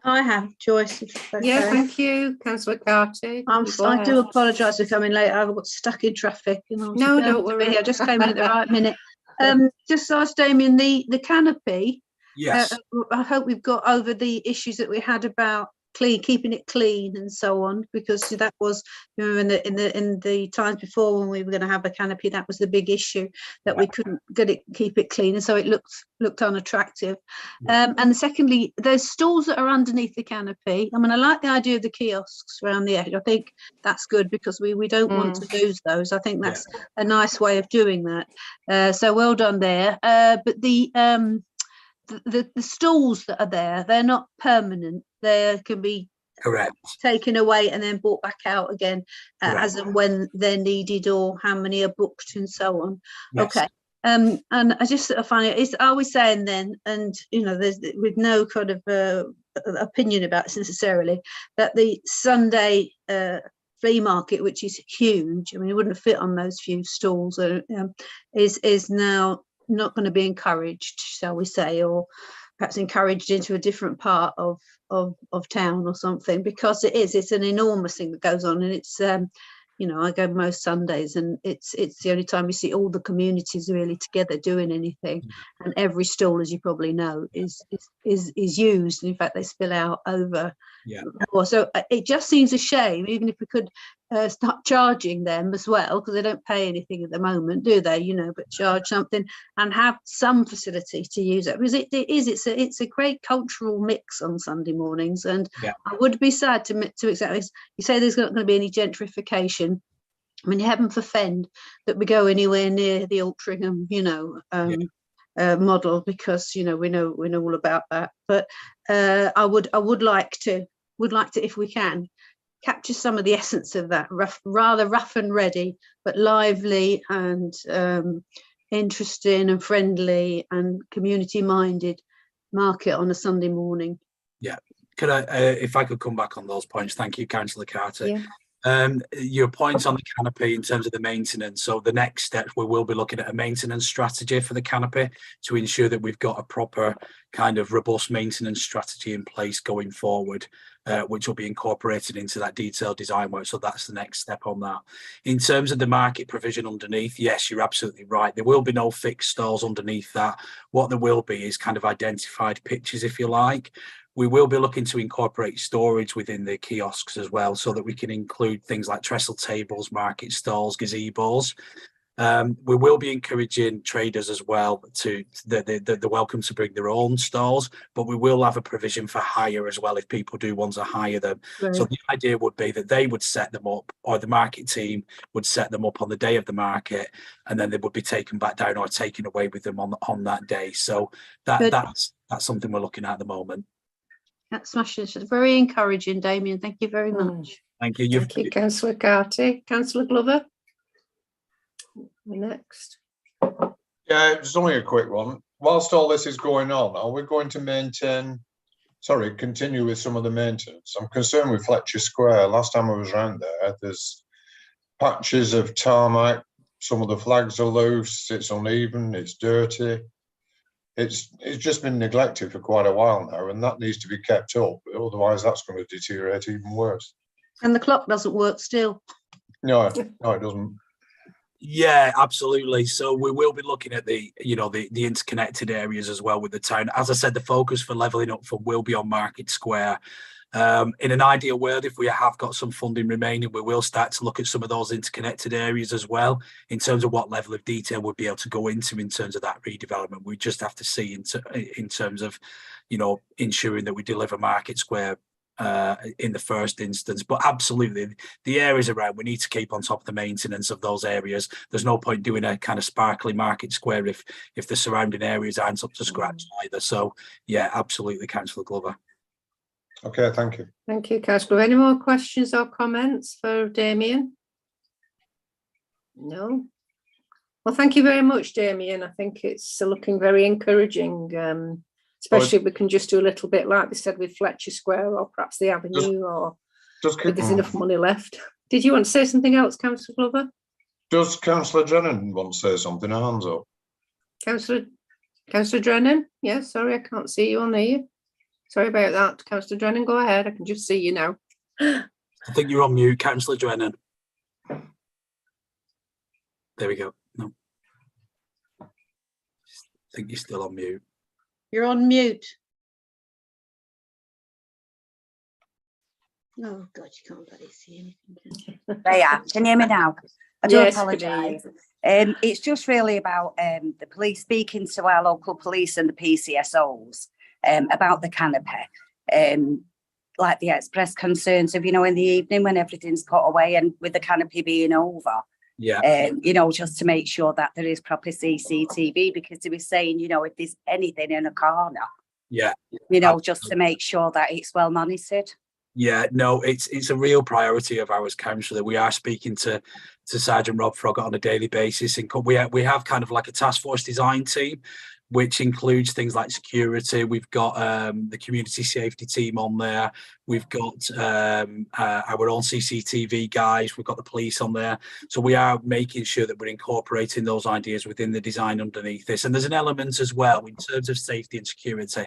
I have, Joyce. Yeah, thank you, Councillor Carty. I do apologise for coming late. I got stuck in traffic. No, don't worry. I just came in at the right minute. Just ask Damien, the canopy. Yes. I hope we've got over the issues that we had about keeping it clean and so on, because that was, you know, in the times before when we were going to have a canopy, that was the big issue, that we couldn't keep it clean, and so it looked unattractive. And secondly, there's stalls that are underneath the canopy. I mean, I like the idea of the kiosks around the edge. I think that's good because we don't want to lose those. I think that's a nice way of doing that. So well done there. But the stalls that are there, they're not permanent. They can be taken away and then brought back out again as and when they're needed, or how many are booked and so on. Okay. And I just sort of find it, are we saying then, and you know, there's with no kind of opinion about this necessarily, that the Sunday flea market, which is huge, I mean, it wouldn't fit on those few stalls, is now not going to be encouraged, shall we say, or perhaps encouraged into a different part of town or something, because it's an enormous thing that goes on, and it's you know, I go most Sundays, and it's the only time you see all the communities really together doing anything, and every stall, as you probably know, is used, and in fact they spill out over. So it just seems a shame, even if we could start charging them as well, because they don't pay anything at the moment, do they? You know, but charge something and have some facility to use it, because it's a great cultural mix on Sunday mornings, and I would be sad to exactly, you say there's not going to be any gentrification. I mean, heaven forfend that we go anywhere near the Altrincham, you know, model, because you know we know all about that. But I would like to, if we can, capture some of the essence of that rather rough and ready, but lively and interesting and friendly and community minded market on a Sunday morning. Could I, if I could come back on those points? Thank you, Councillor Carter. Your points on the canopy in terms of the maintenance. So the next step, we will be looking at a maintenance strategy for the canopy to ensure that we've got a proper kind of robust maintenance strategy in place going forward, which will be incorporated into that detailed design work. So that's the next step on that. In terms of the market provision underneath, yes, you're absolutely right. There will be no fixed stalls underneath that. What there will be is kind of identified pitches, if you like. We will be looking to incorporate storage within the kiosks as well, so that we can include things like trestle tables, market stalls, gazebos. We will be encouraging traders as well to they're welcome to bring their own stalls, but we will have a provision for hire as well if people do want to hire them. So the idea would be that they would set them up, or the market team would set them up on the day of the market, and then they would be taken back down or taken away with them on that day. So that's something we're looking at the moment. That's smashing. It's very encouraging, Damien. Thank you very much. Thank you. Thank you, Councillor Carty. Councillor Glover, next. Yeah, it's only a quick one. Whilst all this is going on, are we going to continue with some of the maintenance? I'm concerned with Fletcher Square. Last time I was around there, there's patches of tarmac. Some of the flags are loose. It's uneven. It's dirty. It's just been neglected for quite a while now, and that needs to be kept up. Otherwise, that's going to deteriorate even worse. And the clock doesn't work still. No, no, it doesn't. Yeah, absolutely. So we will be looking at the interconnected areas as well with the town. As I said, the focus for levelling up for will be on Market Square. In an ideal world, if we have got some funding remaining, we will start to look at some of those interconnected areas as well in terms of what level of detail we'll be able to go into in terms of that redevelopment. We just have to see in terms of, ensuring that we deliver Market Square in the first instance. But absolutely, the areas around, we need to keep on top of the maintenance of those areas. There's no point doing a kind of sparkly Market Square if the surrounding areas aren't up to scratch either. So yeah, absolutely, Councillor Glover. Okay, thank you. Thank you, Councillor. Any more questions or comments for Damien? No. Well, thank you very much, Damien. I think it's looking very encouraging, especially if we can just do a little bit like they said with Fletcher Square or perhaps the Avenue, or if there's enough money left. Did you want to say something else, Councillor Glover? Does Councillor Drennan want to say something? Hands up. Councillor Drennan? Yeah, sorry, I can't see you on there. Sorry about that, Councillor Drennan. Go ahead. I can just see you now. I think you're on mute, Councillor Drennan. There we go. No. I think you're still on mute. You're on mute. Oh God, you can't bloody see anything. They are. Can you hear me now? I do Yes, apologise. It's just really about the police speaking to our local police and the PCSOs about the canopy. Like the express concerns of, in the evening when everything's put away and with the canopy being over. Yeah. Just to make sure that there is proper CCTV, because they were saying, if there's anything in a corner. Yeah. Just to make sure that it's well monitored. Yeah, no, it's a real priority of ours, Councillor. We are speaking to Sergeant Rob Froggatt on a daily basis, and we have kind of like a task force design team, which includes things like security. We've got the community safety team on there. We've got our own CCTV guys. We've got the police on there. So we are making sure that we're incorporating those ideas within the design underneath this. And there's an element as well in terms of safety and security.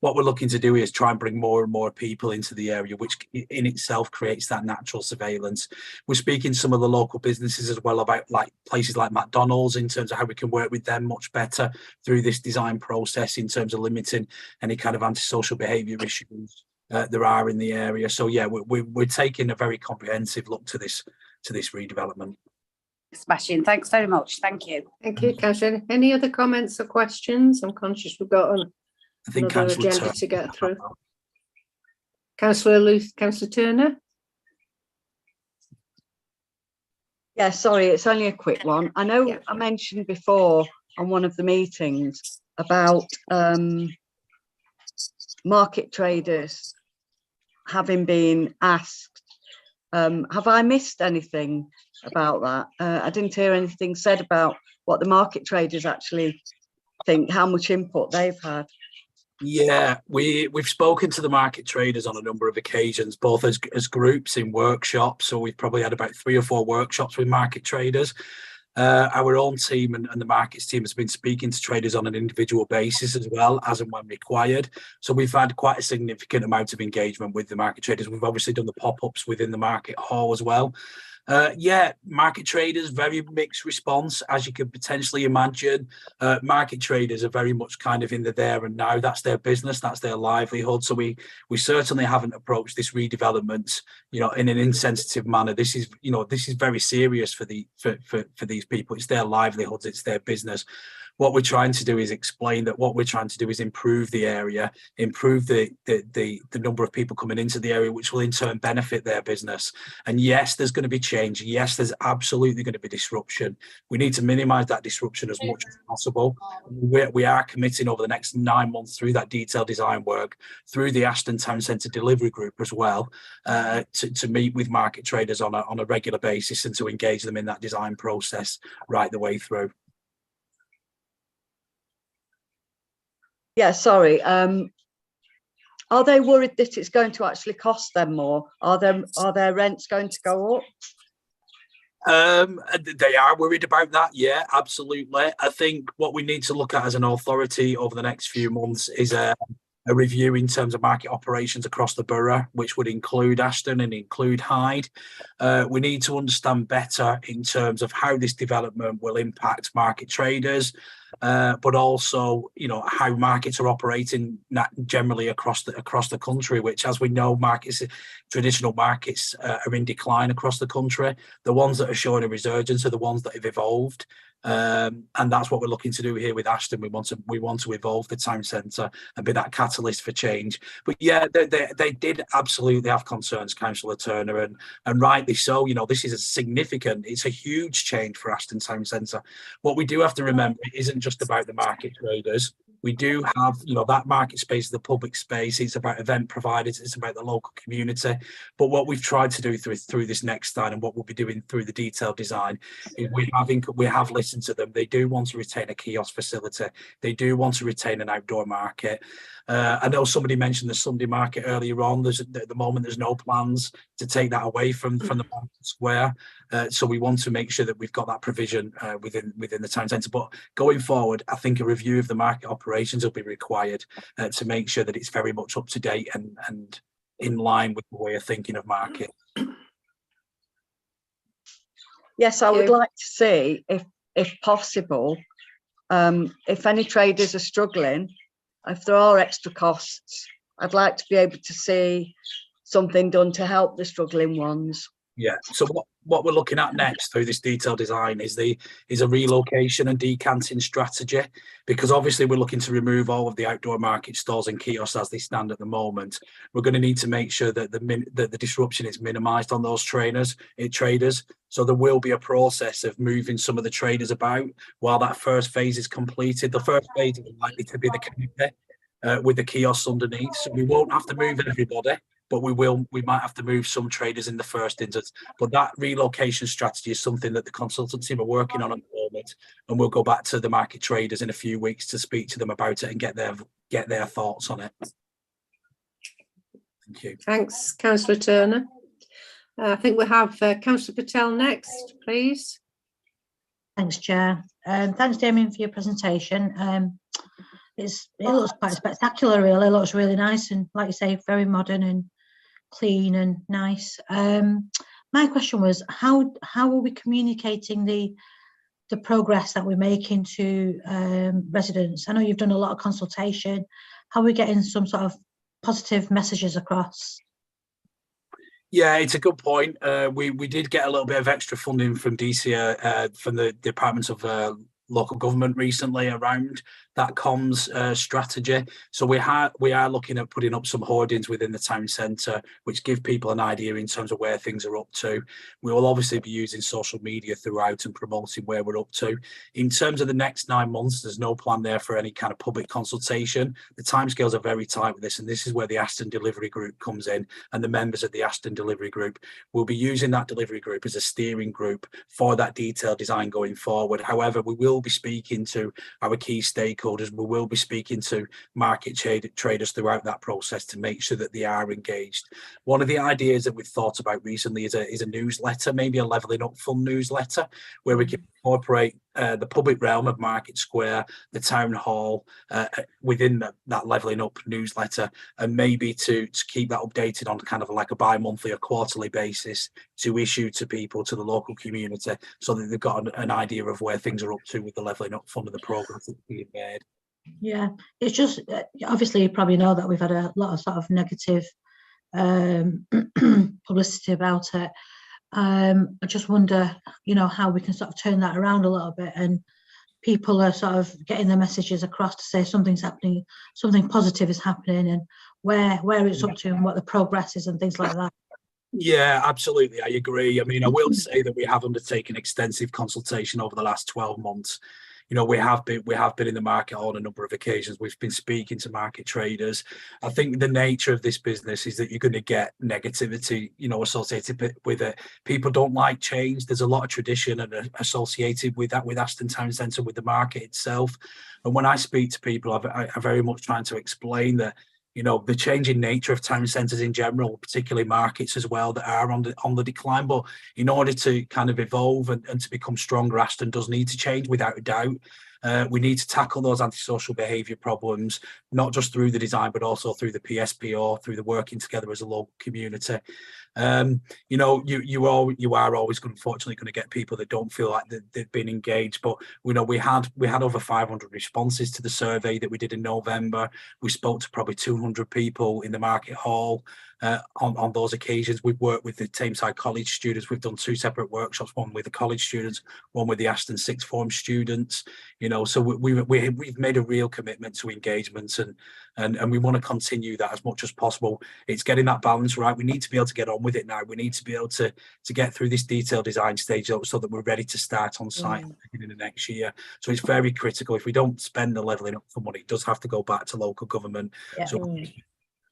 What we're looking to do is try and bring more and more people into the area, which in itself creates that natural surveillance. We're speaking to some of the local businesses as well about like places like McDonald's in terms of how we can work with them much better through this design process in terms of limiting any kind of antisocial behaviour issues there are in the area. So yeah, we're taking a very comprehensive look to this redevelopment. Smashing. Thanks very much. Thank you. Thank you, Councillor. Any other comments or questions? I'm conscious we've got another agenda to get through. Councillor Turner. Yeah, sorry, it's only a quick one. I know I mentioned before on one of the meetings about market traders having been asked. Have I missed anything about that? I didn't hear anything said about what the market traders actually think, how much input they've had. Yeah, we've spoken to the market traders on a number of occasions, both as groups in workshops. So we've probably had about 3 or 4 workshops with market traders. Our own team and the markets team has been speaking to traders on an individual basis as well, as and when required. So we've had quite a significant amount of engagement with the market traders. We've obviously done the pop-ups within the market hall as well. Market traders, very mixed response, as you could potentially imagine. Market traders are very much kind of in the there and now. That's their business, that's their livelihood. So we certainly haven't approached this redevelopment, in an insensitive manner. This is very serious for these people. It's their livelihoods, it's their business. What we're trying to do is explain that what we're trying to do is improve the area, improve the number of people coming into the area, which will in turn benefit their business. And yes, there's going to be change. Yes, there's absolutely going to be disruption. We need to minimize that disruption as much as possible. We are committing over the next 9 months through that detailed design work, through the Ashton Town Centre Delivery Group as well, to meet with market traders on a regular basis and to engage them in that design process right the way through. Yeah, sorry. Are they worried that it's going to actually cost them more? Are their rents going to go up? They are worried about that. Yeah, absolutely. I think what we need to look at as an authority over the next few months is a review in terms of market operations across the borough, which would include Ashton and include Hyde. We need to understand better in terms of how this development will impact market traders, but also, you know, how markets are operating generally across the country, which, as we know, traditional markets are in decline across the country. The ones that are showing a resurgence are the ones that have evolved. And that's what we're looking to do here with Ashton. We want to evolve the town centre and be that catalyst for change. But yeah, they did absolutely have concerns, Councillor Turner, and rightly so. You know, this is it's a huge change for Ashton Town Centre. What we do have to remember, it isn't just about the market traders. We do have, you know, that market space, the public space. It's about event providers. It's about the local community. But what we've tried to do through this next time, and what we'll be doing through the detailed design, is we have listened to them. They do want to retain a kiosk facility. They do want to retain an outdoor market. I know somebody mentioned the Sunday market earlier on. At the moment, there's no plans to take that away from the market square. So we want to make sure that we've got that provision within the town centre. But going forward, I think a review of the market operations will be required to make sure that it's very much up to date and in line with the way of thinking of market. Yes, I would like to see, if possible, if any traders are struggling, if there are extra costs, I'd like to be able to see something done to help the struggling ones. Yeah. So what we're looking at next through this detailed design is a relocation and decanting strategy, because obviously we're looking to remove all of the outdoor market stalls and kiosks as they stand at the moment. We're going to need to make sure that the disruption is minimised on those traders. So there will be a process of moving some of the traders about while that first phase is completed. The first phase is likely to be the canopy with the kiosks underneath. So we won't have to move everybody, but we might have to move some traders in the first instance. But that relocation strategy is something that the consultant team are working on at the moment, and we'll go back to the market traders in a few weeks to speak to them about it and get their thoughts on it. Thank you. Thanks, Councillor Turner. I think we have Councillor Patel next, please. Thanks, Chair. Thanks, Damien, for your presentation. It looks quite spectacular, really. It looks really nice and, like you say, very modern and clean and nice. My question was, how are we communicating the progress that we're making to residents? I know you've done a lot of consultation. How are we getting some sort of positive messages across? Yeah, it's a good point. We did get a little bit of extra funding from DC, from the Department of Local Government recently around that comms strategy. So we are looking at putting up some hoardings within the town centre, which give people an idea in terms of where things are up to. We will obviously be using social media throughout and promoting where we're up to. In terms of the next 9 months, there's no plan there for any kind of public consultation. The timescales are very tight with this, and this is where the Ashton Delivery Group comes in, and the members of the Ashton Delivery Group will be using that delivery group as a steering group for that detailed design going forward. However, we will be speaking to our key stakeholders. We will be speaking to market traders throughout that process to make sure that they are engaged. One of the ideas that we've thought about recently is a newsletter, maybe a Levelling Up Fund newsletter, where we can incorporate the public realm of Market Square, the town hall, within that Levelling Up newsletter, and maybe to keep that updated on kind of like a bi-monthly or quarterly basis to issue to people, to the local community, so that they've got an idea of where things are up to with the Levelling Up Fund and the progress that's being made. Yeah, it's just, obviously you probably know that we've had a lot of sort of negative publicity about it. I just wonder, you know, how we can sort of turn that around a little bit, and people are sort of getting the messages across to say something's happening, something positive is happening, and where it's up to and what the progress is and things like that. Yeah, absolutely. I agree. I mean, I will say that we have undertaken extensive consultation over the last 12 months. You know, we have been in the market on a number of occasions. We've been speaking to market traders. I think the nature of this business is that you're going to get negativity, you know, associated with it. People don't like change. There's a lot of tradition and associated with that, with Ashton Town Centre, with the market itself. And when I speak to people, I very much trying to explain that, you know, the changing nature of town centres in general, particularly markets as well, that are on the decline. But in order to kind of evolve and to become stronger, Ashton does need to change without a doubt. We need to tackle those antisocial behaviour problems, not just through the design, but also through the PSP or through the working together as a local community. You know, you are always unfortunately going to get people that don't feel like they've been engaged, but we had over 500 responses to the survey that we did in November. We spoke to probably 200 people in the market hall on those occasions. We've worked with the Tameside College students. We've done 2 separate workshops, one with the college students, one with the Ashton sixth form students. You know, so we've made a real commitment to engagement, and we want to continue that as much as possible. It's getting that balance right. We need to be able to get on with it now. We need to be able to get through this detailed design stage so that we're ready to start on site at the beginning of next year. So it's very critical. If we don't spend the levelling up for money, it does have to go back to local government. Yeah. So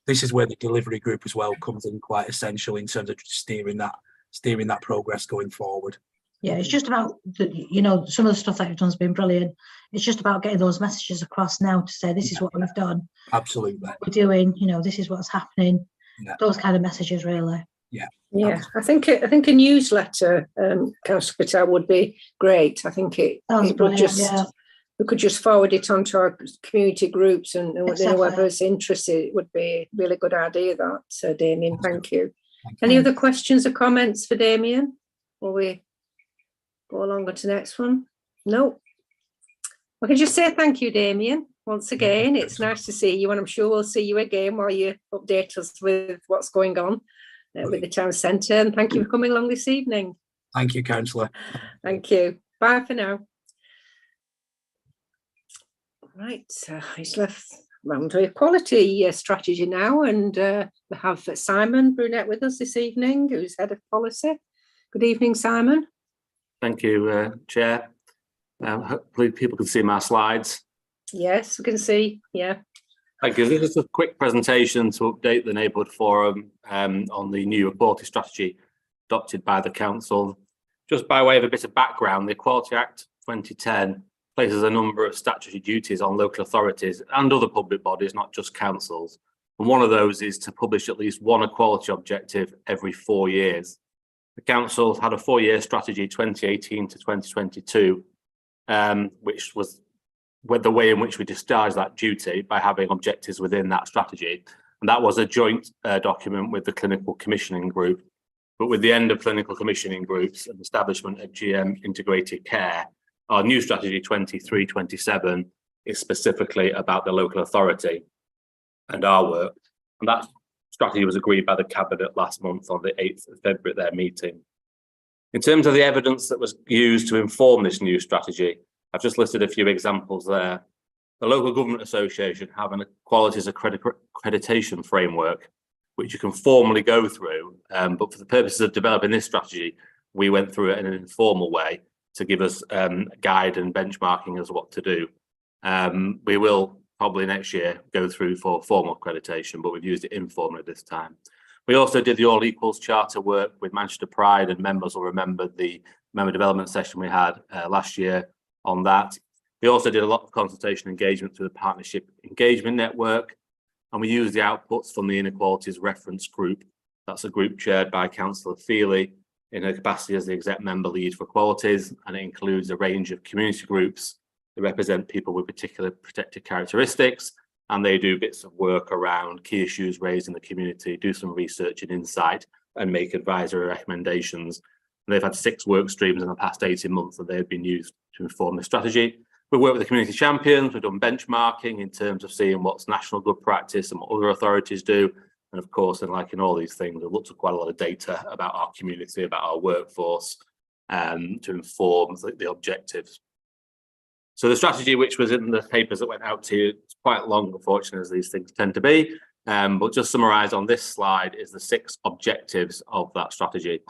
this is where the delivery group as well comes in quite essential in terms of steering that progress going forward. Yeah, it's just about, you know, some of the stuff that you've done has been brilliant. It's just about getting those messages across now to say, this is what we've done. Absolutely. What we're doing, you know, this is what's happening. Yeah. Those kind of messages, really. Yeah. Yeah, I think a newsletter, Councillor Patel, would be great. I think it would just, we could just forward it onto our community groups and whoever's interested. It would be a really good idea, that. So, Damien, thank you. Any other questions or comments for Damien? Will we go along to the next one? No. I can just say thank you, Damien, once again. It's nice to see you, and I'm sure we'll see you again while you update us with what's going on with the town centre. And thank you for coming along this evening. Thank you, Councillor. Thank you. Bye for now. Right, he's left round to equality strategy now, and we have Simon Brunette with us this evening, who's head of policy. Good evening, Simon. Thank you, Chair. Hopefully people can see my slides. Yes, we can see, yeah. Thank you. This is a quick presentation to update the Neighbourhood Forum on the new equality strategy adopted by the Council. Just by way of a bit of background, the Equality Act 2010 places a number of statutory duties on local authorities and other public bodies, not just councils. And one of those is to publish at least one equality objective every 4 years. The Council had a 4-year strategy, 2018 to 2022, which was the way in which we discharged that duty by having objectives within that strategy. And that was a joint document with the Clinical Commissioning Group. But with the end of Clinical Commissioning Groups and establishment of GM Integrated Care, our new strategy 23-27 is specifically about the local authority and our work. And that strategy was agreed by the Cabinet last month on the 8th of February at their meeting. In terms of the evidence that was used to inform this new strategy, I've just listed a few examples there. The Local Government Association have an Equalities Accreditation Framework, which you can formally go through, but for the purposes of developing this strategy, we went through it in an informal way to give us guide and benchmarking as what to do. We will probably next year go through for formal accreditation, but we've used it informally this time. We also did the All Equals Charter work with Manchester Pride, and members will remember the member development session we had last year on that. We also did a lot of consultation engagement through the Partnership Engagement Network, and we used the outputs from the Inequalities Reference Group. That's a group chaired by Councillor Feely in her capacity as the exec member lead for equalities, and it includes a range of community groups that represent people with particular protected characteristics, and they do bits of work around key issues raised in the community, do some research and insight, and make advisory recommendations. And they've had 6 work streams in the past 18 months that they've been used to inform the strategy. We've worked with the community champions, we've done benchmarking in terms of seeing what's national good practice and what other authorities do. And of course, and like in all these things, we've looked at quite a lot of data about our community, about our workforce, to inform the objectives. So the strategy, which was in the papers that went out to you, it's quite long, unfortunately, as these things tend to be. But just summarised on this slide is the 6 objectives of that strategy.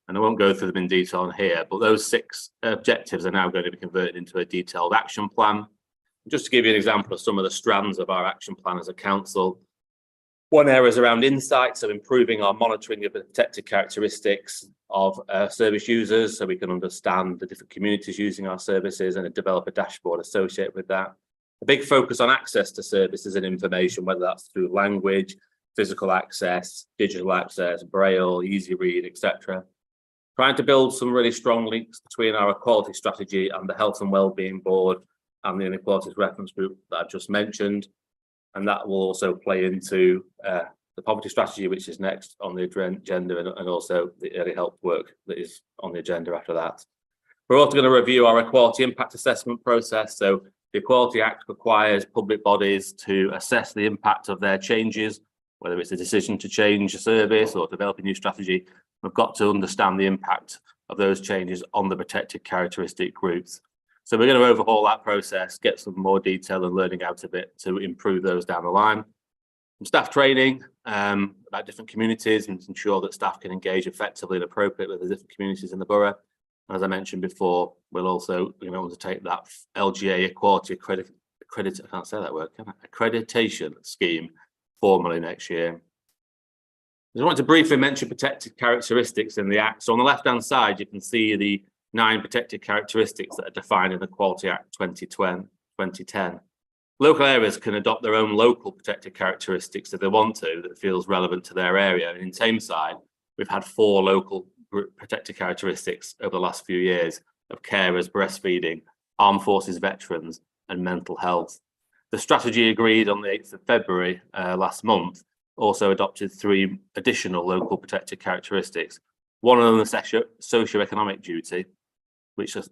And I won't go through them in detail on here, but those 6 objectives are now going to be converted into a detailed action plan. Just to give you an example of some of the strands of our action plan as a council, one area is around insights, so improving our monitoring of the protected characteristics of service users so we can understand the different communities using our services and develop a dashboard associated with that. A big focus on access to services and information, whether that's through language, physical access, digital access, braille, easy read, etc. Trying to build some really strong links between our equality strategy and the Health and Wellbeing Board and the inequalities reference group that I've just mentioned. And that will also play into the poverty strategy, which is next on the agenda, and also the early help work that is on the agenda after that. We're also going to review our equality impact assessment process. So the Equality Act requires public bodies to assess the impact of their changes, whether it's a decision to change a service or develop a new strategy. We've got to understand the impact of those changes on the protected characteristic groups. So we're going to overhaul that process, get some more detail and learning out of it to improve those down the line. Some staff training about different communities and ensure that staff can engage effectively and appropriately with the different communities in the borough. As I mentioned before, we'll also undertake that LGA equality accreditation scheme formally next year. I just want to briefly mention protected characteristics in the Act. So on the left-hand side, you can see the 9 protected characteristics that are defined in the Equality Act 2010. Local areas can adopt their own local protected characteristics if they want to, that feels relevant to their area. And in Tameside, we've had 4 local protected characteristics over the last few years of carers, breastfeeding, armed forces veterans, and mental health. The strategy agreed on the 8th of February last month also adopted 3 additional local protected characteristics. One of them is socio-economic duty, which is,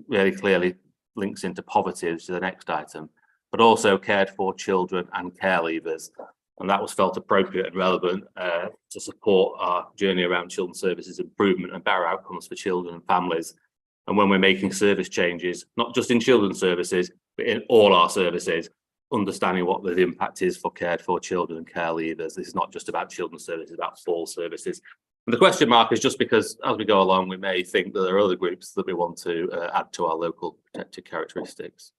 really clearly links into poverty, which is the next item, but also cared for children and care leavers. And that was felt appropriate and relevant to support our journey around children's services improvement and better outcomes for children and families. And when we're making service changes, not just in children's services, but in all our services, understanding what the impact is for cared for children and care leavers. This is not just about children's services, it's about all services. And the question mark is just because as we go along, we may think that there are other groups that we want to add to our local protected characteristics.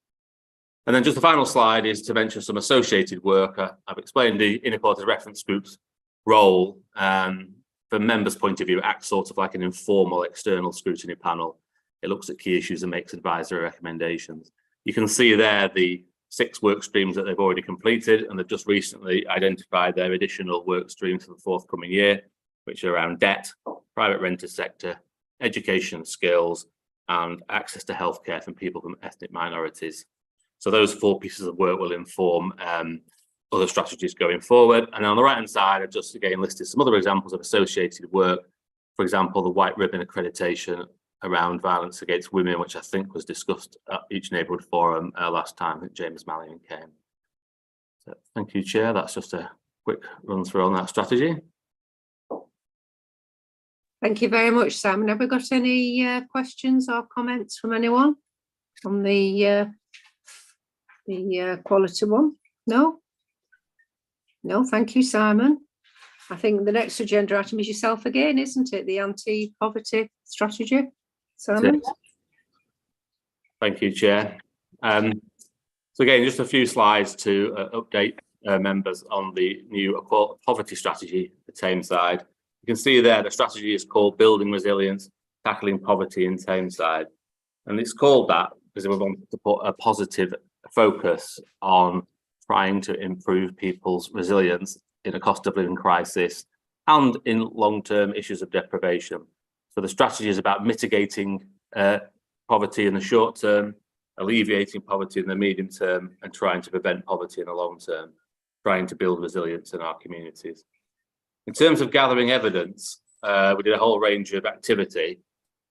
And then just the final slide is to mention some associated work. I've explained the inequalities reference group's role. From members' point of view, it acts sort of like an informal external scrutiny panel. It looks at key issues and makes advisory recommendations. You can see there the 6 work streams that they've already completed, and they've just recently identified their additional work streams for the forthcoming year, which are around debt, private renter sector, education skills, and access to healthcare from people from ethnic minorities. So those 4 pieces of work will inform other strategies going forward. And on the right-hand side, I've just again listed some other examples of associated work. For example, the white ribbon accreditation around violence against women, which I think was discussed at each neighbourhood forum last time that James Mallion came. So thank you, Chair. That's just a quick run through on that strategy. Thank you very much, Simon. Have we got any questions or comments from anyone on the quality one? No? No, thank you, Simon. I think the next agenda item is yourself again, isn't it? The anti-poverty strategy. Simon? Thank you, Chair. So again, just a few slides to update members on the new poverty strategy for Tameside. You can see there the strategy is called Building Resilience, Tackling Poverty in Tameside. And it's called that because we want to put a positive focus on trying to improve people's resilience in a cost of living crisis and in long-term issues of deprivation. So the strategy is about mitigating poverty in the short term, alleviating poverty in the medium term, and trying to prevent poverty in the long term, trying to build resilience in our communities. In terms of gathering evidence, we did a whole range of activity,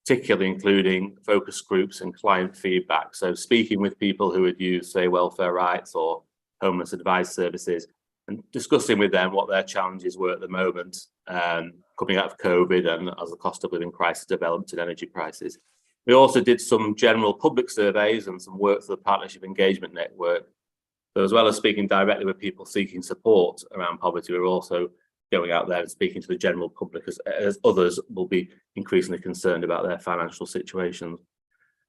particularly including focus groups and client feedback. So speaking with people who had used, say, welfare rights or homeless advice services and discussing with them what their challenges were at the moment, coming out of COVID and as the cost of living crisis developed and energy prices. We also did some general public surveys and some work for the Partnership Engagement Network. So as well as speaking directly with people seeking support around poverty, we're also going out there and speaking to the general public as others will be increasingly concerned about their financial situations.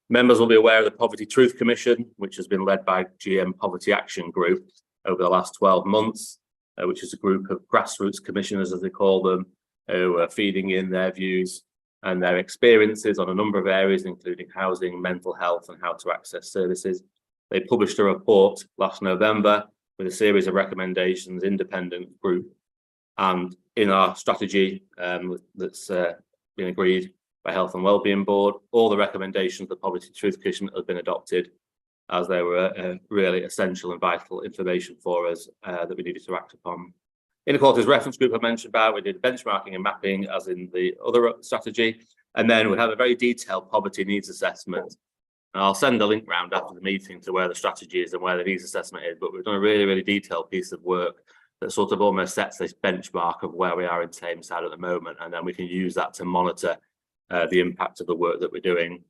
Members will be aware of the Poverty Truth Commission, which has been led by GM Poverty Action Group over the last 12 months, which is a group of grassroots commissioners, as they call them, who are feeding in their views and their experiences on a number of areas, including housing, mental health, and how to access services. They published a report last November with a series of recommendations, independent group, and in our strategy that's been agreed by Health and Wellbeing Board, all the recommendations of the Poverty Truth Commission have been adopted. as they were really essential and vital information for us that we needed to act upon. Inequalities reference group I mentioned about, we did benchmarking and mapping as in the other strategy, and then we have a very detailed poverty needs assessment. And I'll send a link round after the meeting to where the strategy is and where the needs assessment is, but we've done a really detailed piece of work that sort of almost sets this benchmark of where we are in Tameside at the moment, and then we can use that to monitor the impact of the work that we're doing.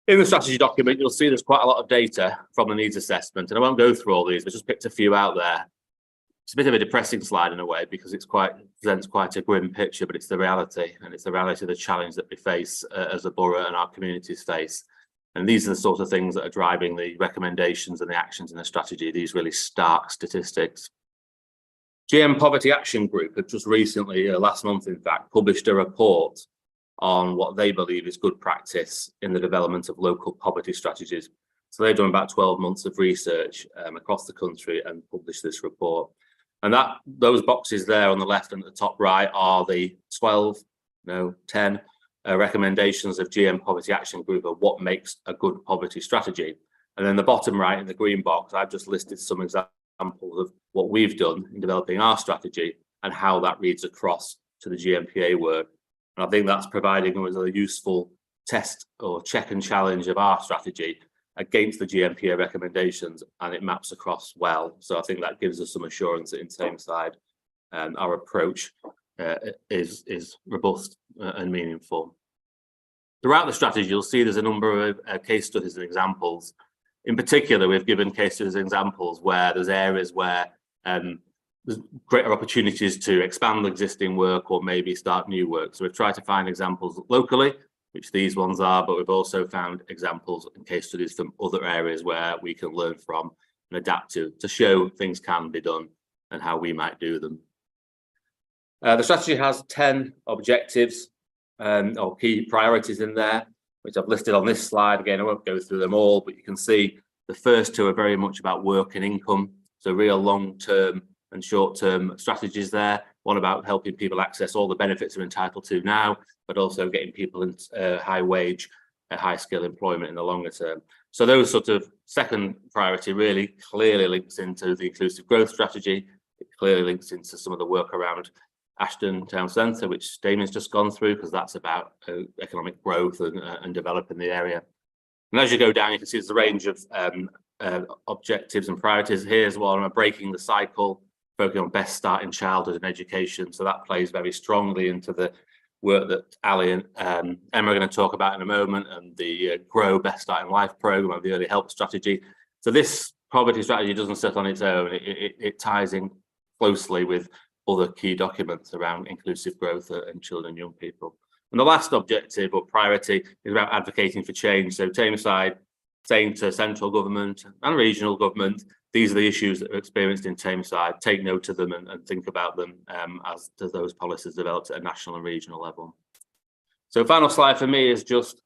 In the strategy document, you'll see there's quite a lot of data from the needs assessment, and I won't go through all these, but just picked a few out there. It's a bit of a depressing slide in a way because it's presents quite a grim picture, but it's the reality, and it's the reality of the challenge that we face as a borough and our communities face. And these are the sort of things that are driving the recommendations and the actions in the strategy, these really stark statistics. GM Poverty Action Group have just recently, last month in fact, published a report on what they believe is good practice in the development of local poverty strategies. So they've done about 12 months of research across the country and published this report. And those boxes there on the left and at the top right are the 10 recommendations of GM Poverty Action Group of what makes a good poverty strategy. And then the bottom right in the green box, I've just listed some examples of what we've done in developing our strategy and how that reads across to the GMPA work. And I think that's providing us a useful test or check and challenge of our strategy against the GMPA recommendations, and it maps across well. So I think that gives us some assurance that in Tameside our approach is robust and meaningful. Throughout the strategy, you'll see there's a number of case studies and examples. In particular, we've given case studies and examples where there's areas where there's greater opportunities to expand existing work or maybe start new work. So we've tried to find examples locally, which these ones are, but we've also found examples and case studies from other areas where we can learn from and adapt to show things can be done and how we might do them. The strategy has 10 objectives or key priorities in there, which I've listed on this slide. Again, I won't go through them all, but you can see the first two are very much about work and income. So real long-term and short-term strategies there. One about helping people access all the benefits they're entitled to now, but also getting people in high wage, high skill employment in the longer term. So those sort of second priority really clearly links into the inclusive growth strategy. It clearly links into some of the work around Ashton Town Centre, which Damien's just gone through, because that's about economic growth and developing the area. And as you go down, you can see there's a range of objectives and priorities. Here's one, breaking the cycle, focusing on best start in childhood and education. So that plays very strongly into the work that Ali and Emma are going to talk about in a moment, and the Grow Best Start in Life programme and the early help strategy. So this poverty strategy doesn't sit on its own. It ties in closely with other key documents around inclusive growth and children and young people. And the last objective or priority is about advocating for change. So Tameside saying to central government and regional government, these are the issues that are experienced in Tameside, take note of them and think about them as those policies developed at a national and regional level. So final slide for me is just,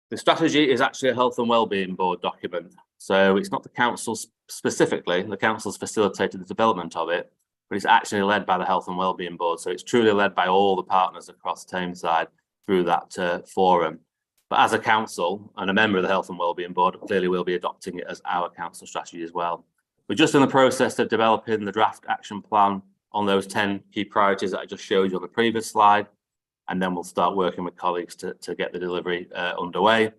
the strategy is actually a health and wellbeing board document. So it's not the council specifically, the council's facilitated the development of it, but it's actually led by the health and wellbeing board. So it's truly led by all the partners across Tameside through that forum. But as a council and a member of the health and wellbeing board, clearly we'll be adopting it as our council strategy as well. We're just in the process of developing the draft action plan on those 10 key priorities that I just showed you on the previous slide. And then we'll start working with colleagues to get the delivery underway.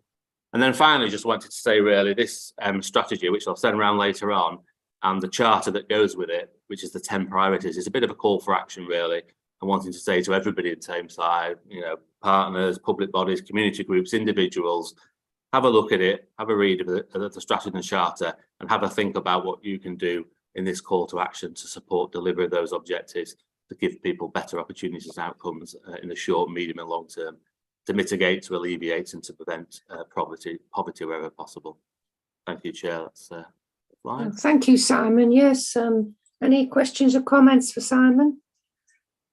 And then finally, just wanted to say really this strategy, which I'll send around later on, and the charter that goes with it, which is the 10 priorities, is a bit of a call for action really. And wanting to say to everybody in Tameside, you know, partners, public bodies, community groups, individuals, have a look at it, have a read of the strategy and charter, and have a think about what you can do in this call to action to support delivery of those objectives, to give people better opportunities and outcomes in the short, medium and long term, to mitigate, to alleviate and to prevent poverty wherever possible. Thank you, Chair. That's fine. Thank you, Simon. Yes, any questions or comments for Simon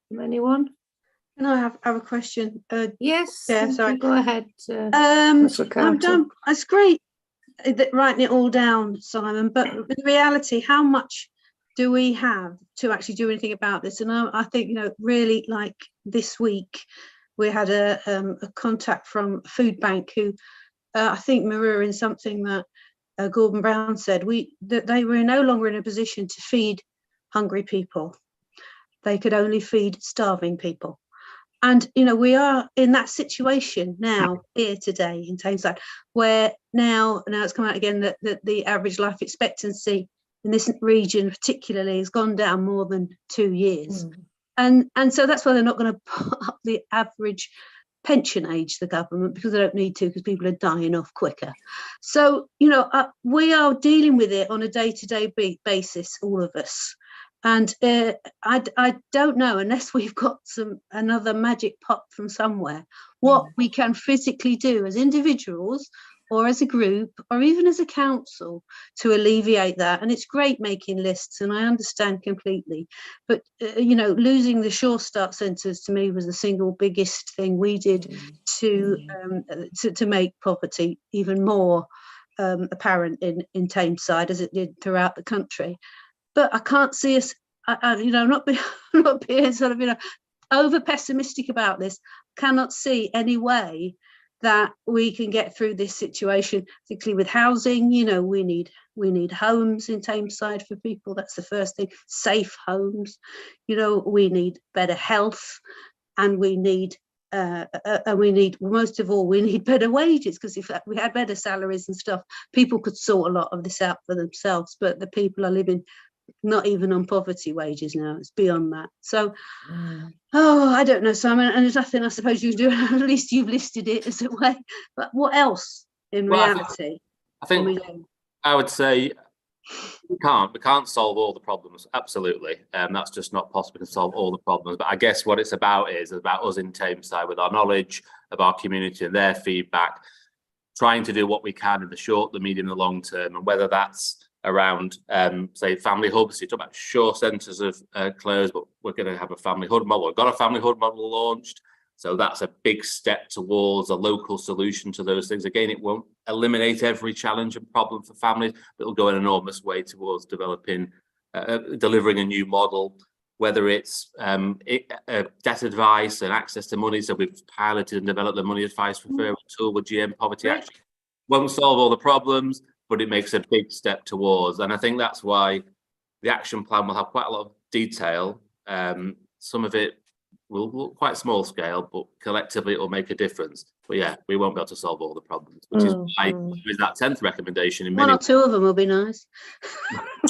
from anyone? Can I have a question? Yes. Yeah, sorry. Go ahead. I'm done. It's great writing it all down, Simon. But in reality, how much do we have to actually do anything about this? And I think, you know, really, like this week, we had a contact from Food Bank who I think mirroring something that Gordon Brown said, that they were no longer in a position to feed hungry people. They could only feed starving people. And, you know, we are in that situation now here today in Tameside, where now it's come out again that the average life expectancy in this region particularly has gone down more than 2 years. And so that's why they're not going to put up the average pension age, the government, because they don't need to, because people are dying off quicker. So, you know, we are dealing with it on a day-to-day basis, all of us. And I don't know, unless we've got another magic pot from somewhere, what we can physically do as individuals or as a group or even as a council to alleviate that. And it's great making lists, and I understand completely. But, you know, losing the Sure Start centres to me was the single biggest thing we did to make poverty even more apparent in Tameside, as it did throughout the country. But I can't see us, you know, I'm not being sort of, you know, over pessimistic about this. Cannot see any way that we can get through this situation, particularly with housing. You know, we need homes in Tameside for people. That's the first thing. Safe homes. You know, we need better health, and we need most of all, we need better wages, because if we had better salaries and stuff, people could sort a lot of this out for themselves. But the people are living not even on poverty wages now. It's beyond that. So, I don't know, Simon, and there's nothing I suppose you do. At least you've listed it as a way. But what else in reality? I think I would say we can't solve all the problems. Absolutely. That's just not possible to solve all the problems. But I guess what it's about is about us in Tameside, with our knowledge of our community and their feedback, trying to do what we can in the short, the medium, and the long term. And whether that's around, say, family hubs. You talk about Sure centres have closed, but we're going to have a family hub model. We've got a family hub model launched. So that's a big step towards a local solution to those things. Again, it won't eliminate every challenge and problem for families, but it'll go an enormous way towards delivering a new model, whether it's debt advice and access to money. So we've piloted and developed the money advice referral tool with GM Poverty Action. Won't solve all the problems, but it makes a big step towards. And I think that's why the action plan will have quite a lot of detail. Some of it will look quite small scale, but collectively it will make a difference. But yeah, we won't be able to solve all the problems, which is why there's that 10th recommendation. One or two of them will be nice.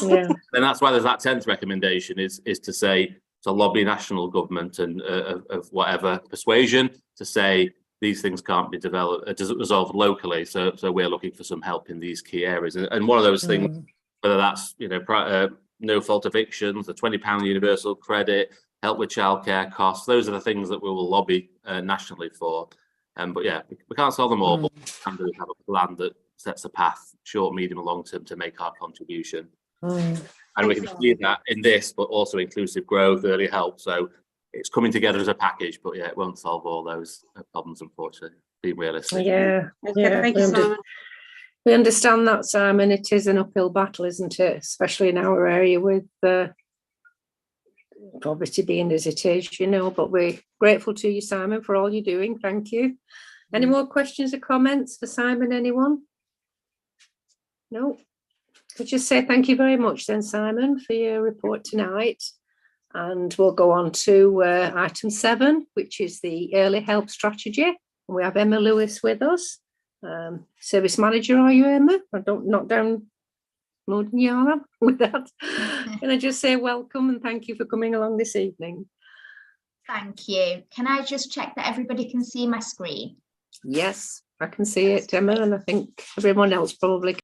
Yeah. And that's why there's that 10th recommendation is to say, to lobby national government and of whatever persuasion to say, these things can't be resolved locally. So we're looking for some help in these key areas. And one of those things, whether that's, you know, no fault evictions, the £20 universal credit, help with childcare costs, those are the things that we will lobby nationally for. But yeah, we can't solve them all, but we can have a plan that sets a path, short, medium, and long term, to make our contribution. And we can see that in this, but also inclusive growth, early help. So it's coming together as a package, but yeah, it won't solve all those problems, unfortunately, being realistic. Yeah, Thank you, Simon. We understand that, Simon. It is an uphill battle, isn't it? Especially in our area with poverty being as it is, you know, but we're grateful to you, Simon, for all you're doing. Thank you. Any more questions or comments for Simon, anyone? No? I'll just say thank you very much then, Simon, for your report tonight. And we'll go on to item 7, which is the early help strategy. And we have Emma Lewis with us. Service manager, are you, Emma? I don't knock down more than you are with that. Can I just say welcome and thank you for coming along this evening? Thank you. Can I just check that everybody can see my screen? Yes, I can see it, Emma, and I think everyone else probably can.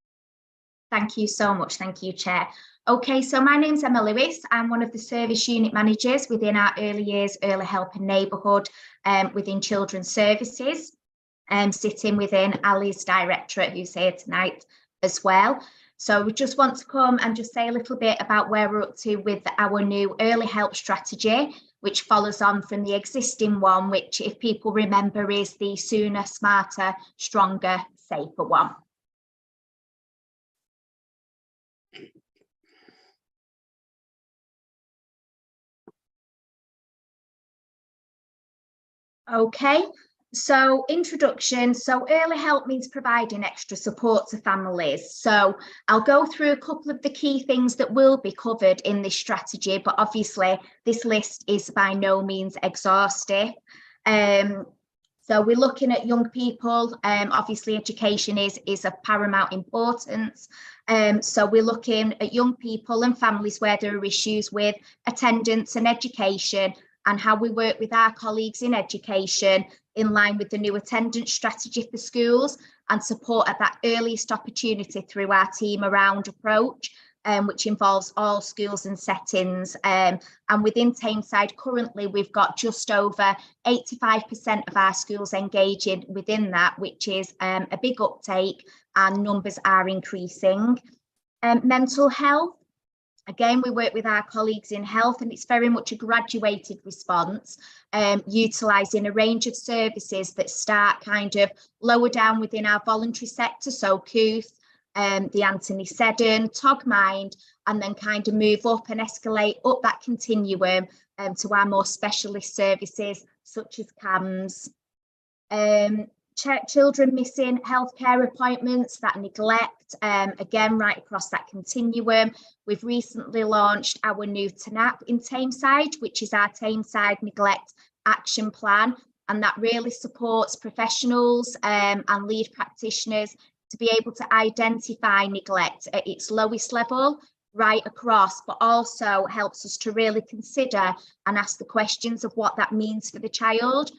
Thank you so much. Thank you, Chair. Okay, so my name's Emma Lewis. I'm one of the service unit managers within our early years, early help and neighbourhood within children's services, sitting within Ali's directorate, who's here tonight as well. So we just want to come and just say a little bit about where we're up to with our new early help strategy, which follows on from the existing one, which, if people remember, is the sooner, smarter, stronger, safer one. Okay, So introduction, so early help means providing extra support to families. So I'll go through a couple of the key things that will be covered in this strategy, but obviously this list is by no means exhaustive. So we're looking at young people, obviously education is of paramount importance. So we're looking at young people and families where there are issues with attendance and education, and how we work with our colleagues in education in line with the new attendance strategy for schools, and support at that earliest opportunity through our team around approach, which involves all schools and settings. And within Tameside currently, we've got just over 85% of our schools engaging within that, which is a big uptake, and numbers are increasing. Mental health. Again, we work with our colleagues in health, and it's very much a graduated response, utilising a range of services that start kind of lower down within our voluntary sector, so Cooth, the Anthony Seddon, Togmind, and then kind of move up and escalate up that continuum to our more specialist services such as CAMS. Children missing healthcare appointments, that neglect, again, right across that continuum. We've recently launched our new TNAP in Tameside, which is our Tameside Neglect Action Plan, and that really supports professionals and lead practitioners to be able to identify neglect at its lowest level right across, but also helps us to really consider and ask the questions of what that means for the child.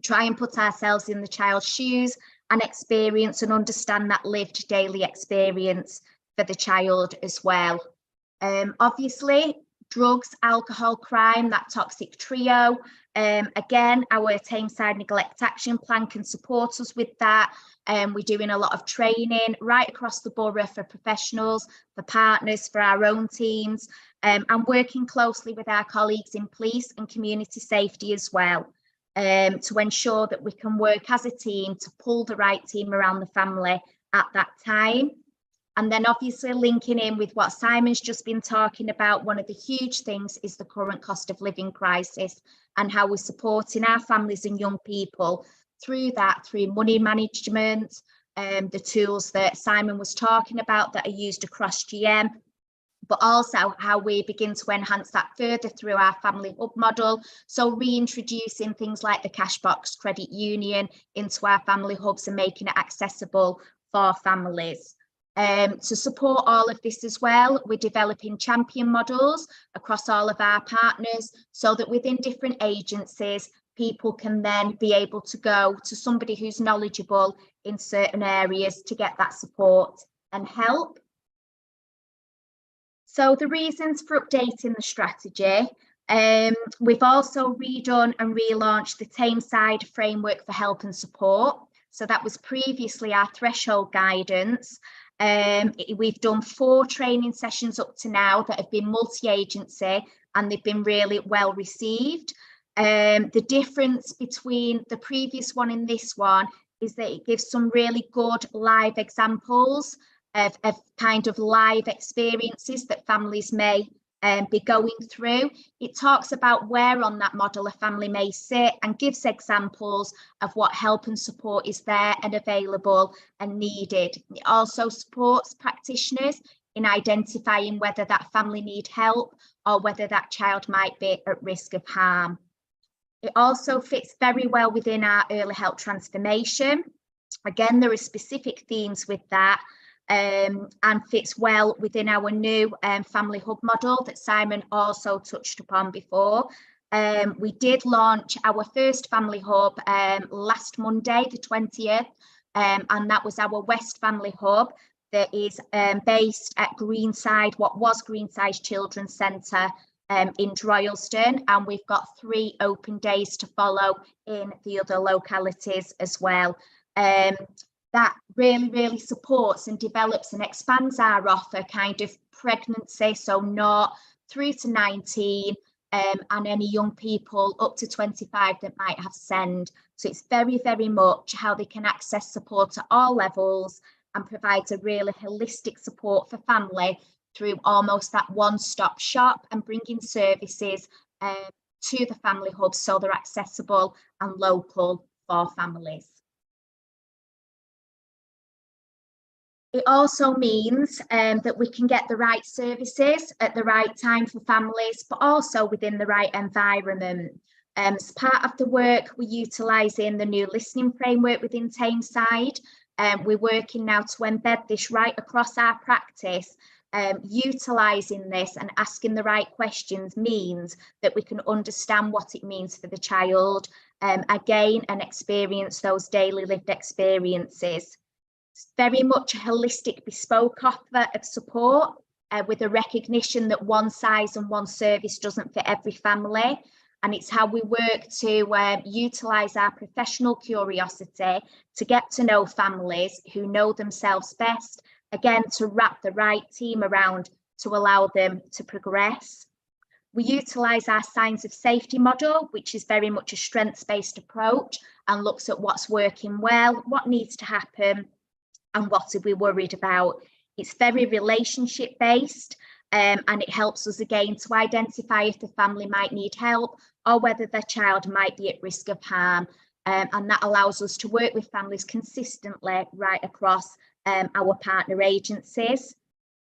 Try and put ourselves in the child's shoes and experience and understand that lived daily experience for the child as well. Obviously, drugs, alcohol, crime, that toxic trio. Again, our Tameside Neglect Action Plan can support us with that. We're doing a lot of training right across the borough for professionals, for partners, for our own teams, and working closely with our colleagues in police and community safety as well. To ensure that we can work as a team to pull the right team around the family at that time. And then obviously linking in with what Simon's just been talking about, one of the huge things is the current cost of living crisis, and how we're supporting our families and young people through that, through money management, the tools that Simon was talking about that are used across GM, but also how we begin to enhance that further through our family hub model. So reintroducing things like the Cashbox Credit Union into our family hubs and making it accessible for families. To support all of this as well, we're developing champion models across all of our partners, so that within different agencies, people can then be able to go to somebody who's knowledgeable in certain areas to get that support and help. So the reasons for updating the strategy, we've also redone and relaunched the Tameside Framework for Help and Support. So that was previously our threshold guidance. We've done 4 training sessions up to now that have been multi-agency, and they've been really well received. The difference between the previous one and this one is that it gives some really good live examples of kind of live experiences that families may be going through. It talks about where on that model a family may sit, and gives examples of what help and support is there and available and needed. It also supports practitioners in identifying whether that family need help or whether that child might be at risk of harm. It also fits very well within our early help transformation. Again, there are specific themes with that, and fits well within our new family hub model that Simon also touched upon before. We did launch our first family hub last Monday, the 20th, and that was our West Family Hub that is based at Greenside, what was Greenside Children's Centre in Droylsden, and we've got 3 open days to follow in the other localities as well. That really supports and develops and expands our offer kind of pregnancy, so 0 through to 19, and any young people up to 25 that might have SEND. So it's very much how they can access support at all levels, and provides a really holistic support for family through almost that one-stop shop, and bringing services to the family hubs so they're accessible and local for families. It also means that we can get the right services at the right time for families, but also within the right environment. As part of the work, we're utilising the new listening framework within Tameside. We're working now to embed this right across our practice. Utilising this and asking the right questions means that we can understand what it means for the child, again, and experience those daily lived experiences. It's very much a holistic, bespoke offer of support, with a recognition that one size and one service doesn't fit every family. And it's how we work to utilise our professional curiosity to get to know families who know themselves best, again, to wrap the right team around to allow them to progress. We utilise our signs of safety model, which is very much a strengths-based approach and looks at what's working well, what needs to happen, and what are we worried about. It's very relationship based, and it helps us again to identify if the family might need help or whether their child might be at risk of harm. And that allows us to work with families consistently right across our partner agencies.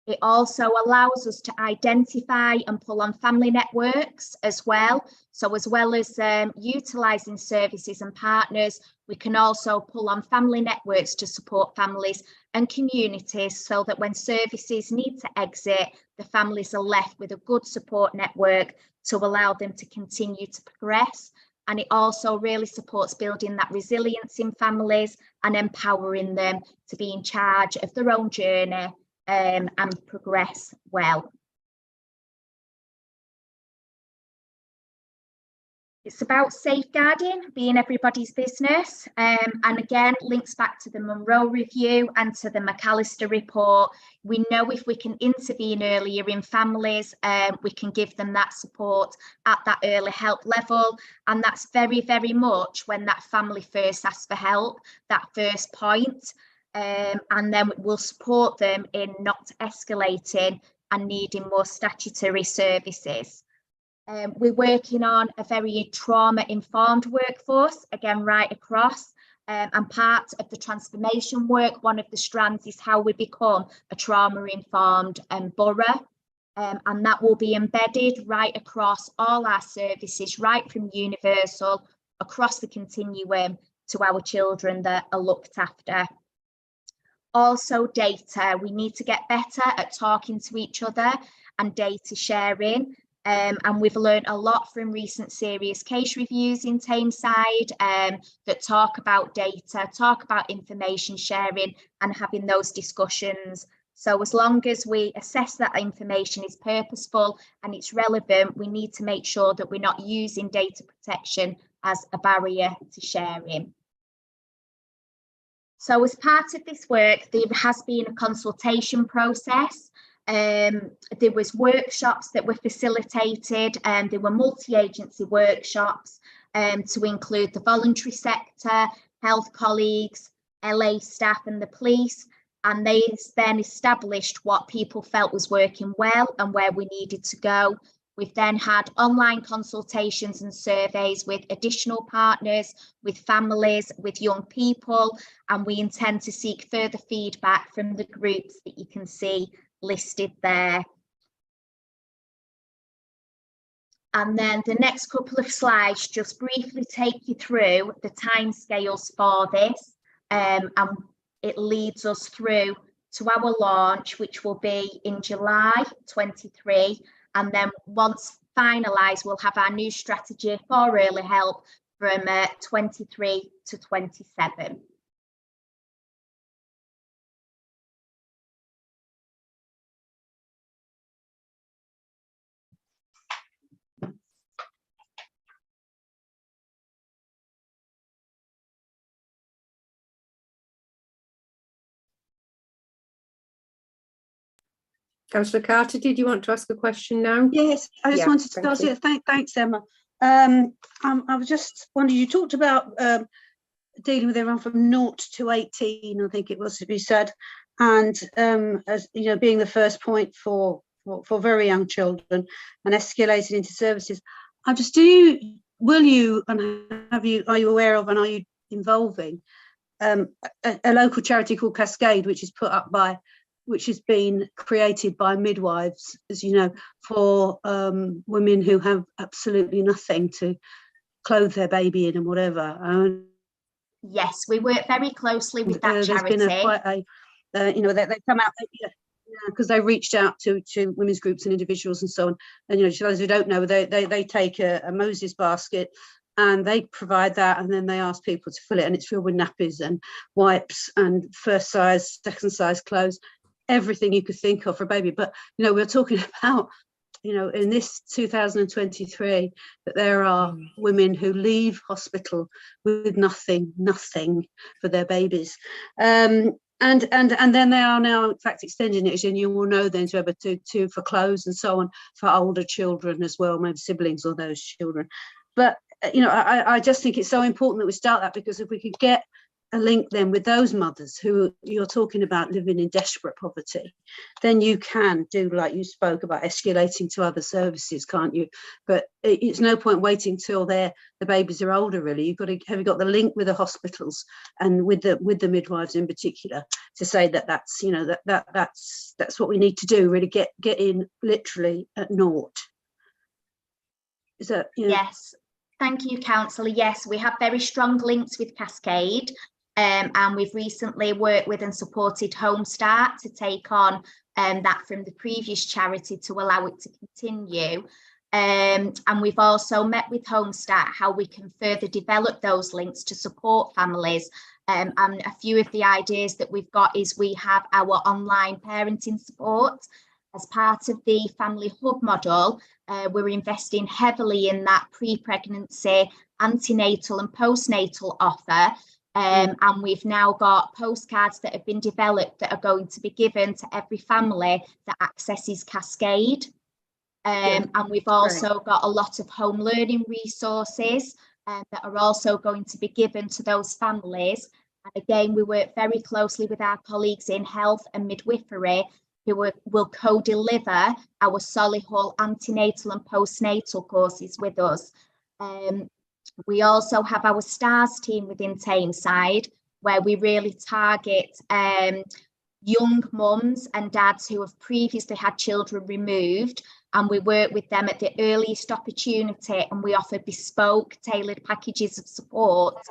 It also allows us to identify and pull on family networks as well. So as well as utilising services and partners, we can also pull on family networks to support families and communities so that when services need to exit, the families are left with a good support network to allow them to continue to progress. And it also really supports building that resilience in families and empowering them to be in charge of their own journey and progress well. It's about safeguarding, being everybody's business, and again, links back to the Monroe Review and to the McAllister report. We know if we can intervene earlier in families, we can give them that support at that early help level. And that's very, very much when that family first asks for help, that first point. And then we'll support them in not escalating and needing more statutory services. We're working on a very trauma-informed workforce, again, right across. And part of the transformation work, one of the strands is how we become a trauma-informed borough. And that will be embedded right across all our services, right from universal, across the continuum to our children that are looked after. Also data, we need to get better at talking to each other and data sharing. And we've learned a lot from recent serious case reviews in Tameside that talk about data, talk about information sharing and having those discussions. So as long as we assess that information is purposeful and it's relevant, we need to make sure that we're not using data protection as a barrier to sharing. So as part of this work, there has been a consultation process. There was workshops that were facilitated, and there were multi-agency workshops to include the voluntary sector, health colleagues, LA staff and the police. And they then established what people felt was working well and where we needed to go. We've then had online consultations and surveys with additional partners, with families, with young people, and we intend to seek further feedback from the groups that you can see listed there. And then the next couple of slides just briefly take you through the timescales for this, and it leads us through to our launch, which will be in July 23. And then once finalised, we'll have our new strategy for early help from 23 to 27. Councillor Carter, did you want to ask a question now? Yes, I just wanted to ask you. Thanks, Emma. I was just wondering, you talked about dealing with everyone from 0 to 18, I think it was to be said, and as you know, being the first point for very young children and escalating into services. Will you and are you aware of, and are you involving a local charity called Cascade, which has been created by midwives, as you know, for women who have absolutely nothing to clothe their baby in and whatever. Yes, we work very closely with that charity. There's been quite a, they come out, because they reached out to women's groups and individuals and so on. And, for those who don't know, they take a Moses basket and they provide that, and then they ask people to fill it, and it's filled with nappies and wipes and first size, second size clothes, everything you could think of for a baby. But, we're talking about, in this 2023, that there are women who leave hospital with nothing for their babies. And then they are now, in fact, extending it, and you will know then to able to for clothes and so on for older children as well, maybe siblings or those children. But I just think it's so important that we start that, because if we could get a link then with those mothers who you're talking about living in desperate poverty, then you can do, like you spoke about, escalating to other services, can't you? But it's no point waiting till the babies are older, really. You've got to have got the link with the hospitals and with the midwives in particular, to say that's that's what we need to do, really get in literally at naught. Is that Yes, thank you, councillor. Yes, we have very strong links with Cascade. And we've recently worked with and supported Home Start to take on that from the previous charity to allow it to continue. And we've also met with Home Start how we can further develop those links to support families. And a few of the ideas that we've got is we have our online parenting support. As part of the Family Hub model, we're investing heavily in that pre-pregnancy, antenatal and postnatal offer. And we've now got postcards that have been developed that are going to be given to every family that accesses Cascade. And we've also got a lot of home learning resources that are also going to be given to those families. And again, we work very closely with our colleagues in health and midwifery, who will co-deliver our Solihull antenatal and postnatal courses with us. We also have our STARS team within Tameside, where we really target young mums and dads who have previously had children removed, and we work with them at the earliest opportunity, and we offer bespoke, tailored packages of support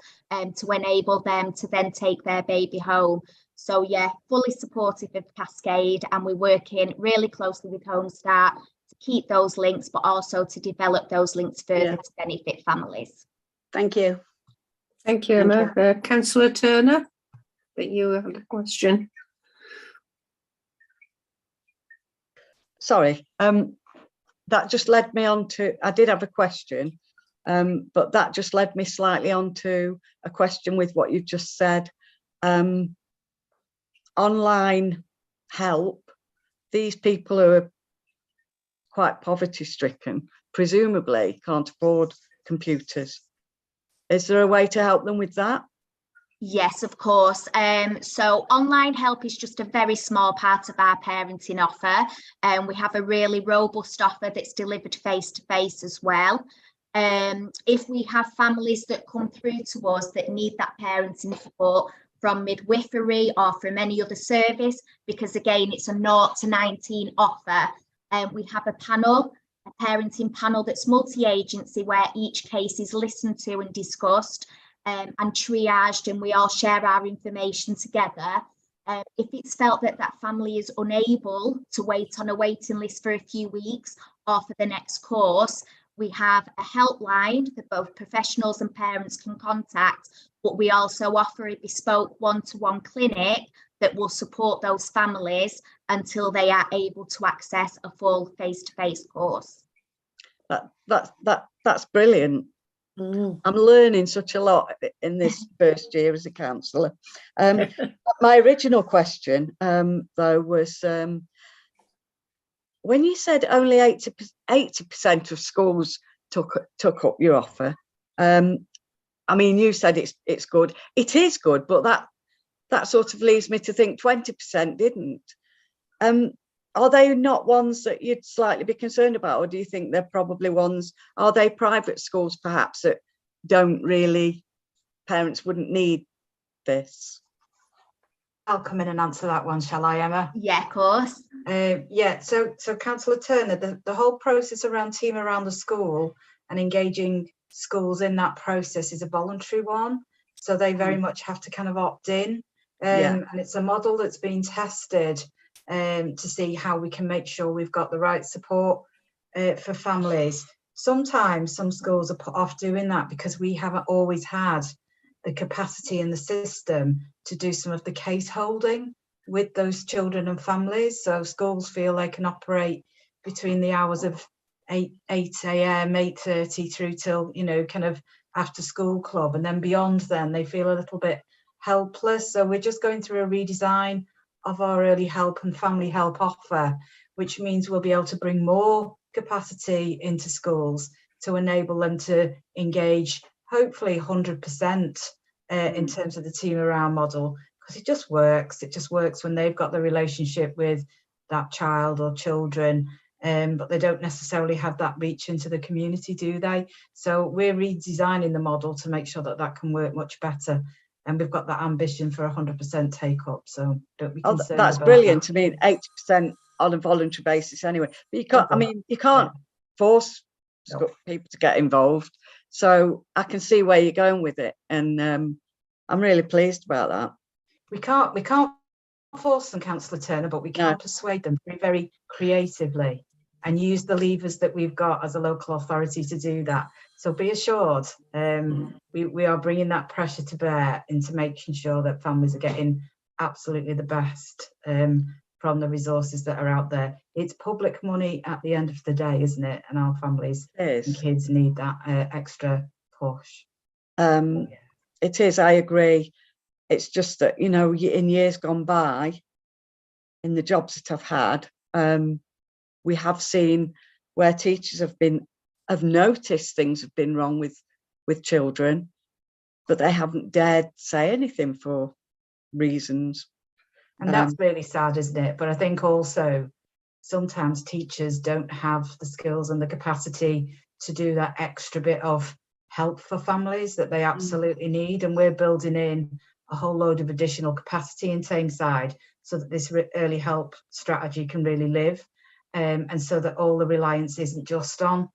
to enable them to then take their baby home. So yeah, fully supportive of Cascade, and we're working really closely with Home Start to keep those links, but also to develop those links further to benefit families. Thank you. Thank you, Emma. Councillor Turner, that you had a question. Sorry, that just led me on to, I did have a question, but that just led me slightly on to a question with what you've just said. Online help, these people who are quite poverty stricken presumably can't afford computers. Is there a way to help them with that? Yes, of course. So online help is just a very small part of our parenting offer. We have a really robust offer that's delivered face-to-face as well. If we have families that come through to us that need that parenting support from midwifery or from any other service, because again, it's a 0 to 19 offer, we have a panel, a parenting panel that's multi-agency, where each case is listened to and discussed and triaged, and we all share our information together. If it's felt that that family is unable to wait on a waiting list for a few weeks or for the next course, we have a helpline that both professionals and parents can contact, but we also offer a bespoke one-to-one clinic that will support those families until they are able to access a full face-to-face course. That's brilliant. I'm learning such a lot in this first year as a counsellor. My original question, though, was when you said only 80% of schools took up your offer. I mean, you said it's good. It is good, but that sort of leaves me to think 20% didn't. Are they not ones that you'd slightly be concerned about, or do you think they're probably ones? Are they private schools perhaps that don't really parents wouldn't need this. I'll come in and answer that one, shall I, Emma? Yeah, of course. Yeah, so Councillor Turner, the whole process around Team Around the School and engaging schools in that process is a voluntary one. So they very much have to kind of opt in. And it's a model that's been tested to see how we can make sure we've got the right support for families. Sometimes some schools are put off doing that because we haven't always had the capacity in the system to do some of the case holding with those children and families. So schools feel they can operate between the hours of 8 a.m, 8:30 through till, you know, kind of after school club, and then beyond then they feel a little bit helpless. So we're just going through a redesign of our early help and family help offer, which means we'll be able to bring more capacity into schools to enable them to engage hopefully 100% in terms of the Team Around model, because it just works. It just works when they've got the relationship with that child or children, but they don't necessarily have that reach into the community, do they? So we're redesigning the model to make sure that that can work much better. And we've got that ambition for 100% take up. So don't be concerned. That's about brilliant. that. I mean, 80% on a voluntary basis anyway. But you can't, I mean, you can't force people to get involved. So I can see where you're going with it. And I'm really pleased about that. We can't force them, Councillor Turner, but we can persuade them very, very creatively and use the levers that we've got as a local authority to do that. So be assured, we are bringing that pressure to bear into making sure that families are getting absolutely the best from the resources that are out there. It's public money at the end of the day, isn't it? And our families and kids need that extra push. It is, I agree. It's just that, you know, in years gone by, in the jobs that I've had, we have seen where teachers have noticed things have been wrong with children, but they haven't dared say anything for reasons. And that's really sad, isn't it? But I think also sometimes teachers don't have the skills and the capacity to do that extra bit of help for families that they absolutely need. And we're building in a whole load of additional capacity in Tameside so that this early help strategy can really live. And so that all the reliance isn't just on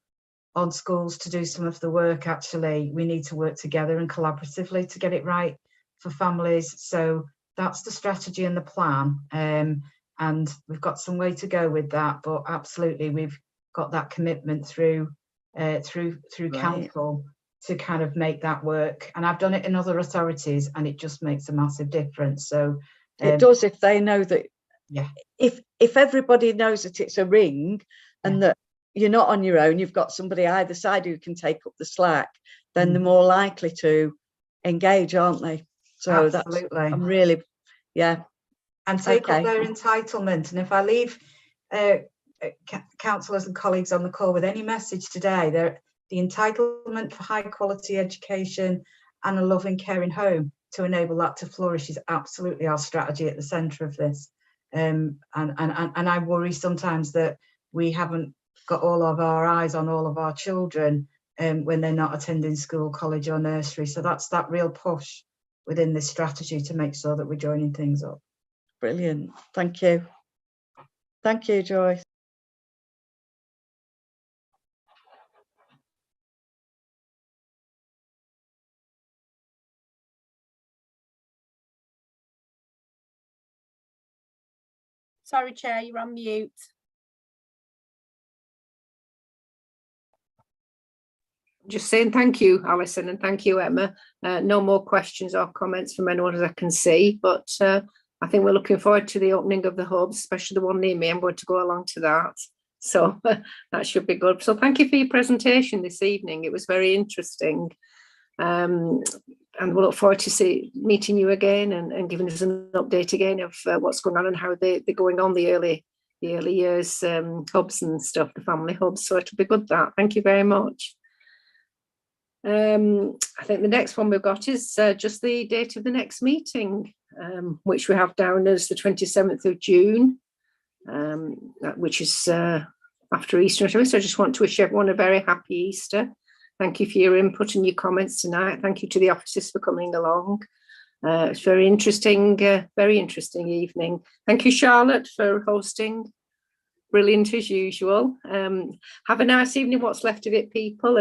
schools to do some of the work. Actually, we need to work together and collaboratively to get it right for families. So that's the strategy and the plan. And we've got some way to go with that, but absolutely we've got that commitment through council to kind of make that work. And I've done it in other authorities and it just makes a massive difference. So it does, if they know that, if everybody knows that it's a ring and that you're not on your own, you've got somebody either side who can take up the slack, then they're more likely to engage, aren't they? So absolutely. That's, I'm really, and take up their entitlement. And if I leave councillors and colleagues on the call with any message today, the entitlement for high quality education and a loving, caring home to enable that to flourish is absolutely our strategy at the centre of this. And I worry sometimes that we haven't got all of our eyes on all of our children when they're not attending school, college or nursery. So that's that real push within this strategy to make sure that we're joining things up. Brilliant. Thank you. Thank you, Joyce. Sorry, Chair, you're on mute. Just saying thank you, Alison, and thank you, Emma. No more questions or comments from anyone as I can see, but I think we're looking forward to the opening of the hubs, especially the one near me. I'm going to go along to that. So that should be good. So thank you for your presentation this evening. It was very interesting. And we'll look forward to meeting you again and giving us an update again of what's going on and how they're going on the early years hubs and stuff, the family hubs. So it'll be good that. Thank you very much. I think the next one we've got is just the date of the next meeting, which we have down as the 27th of June, which is after Easter. So I just want to wish everyone a very happy Easter Thank you for your input and your comments tonight. Thank you to the officers for coming along. It's very interesting evening. Thank you, Charlotte, for hosting. Brilliant as usual. Have a nice evening, what's left of it, people.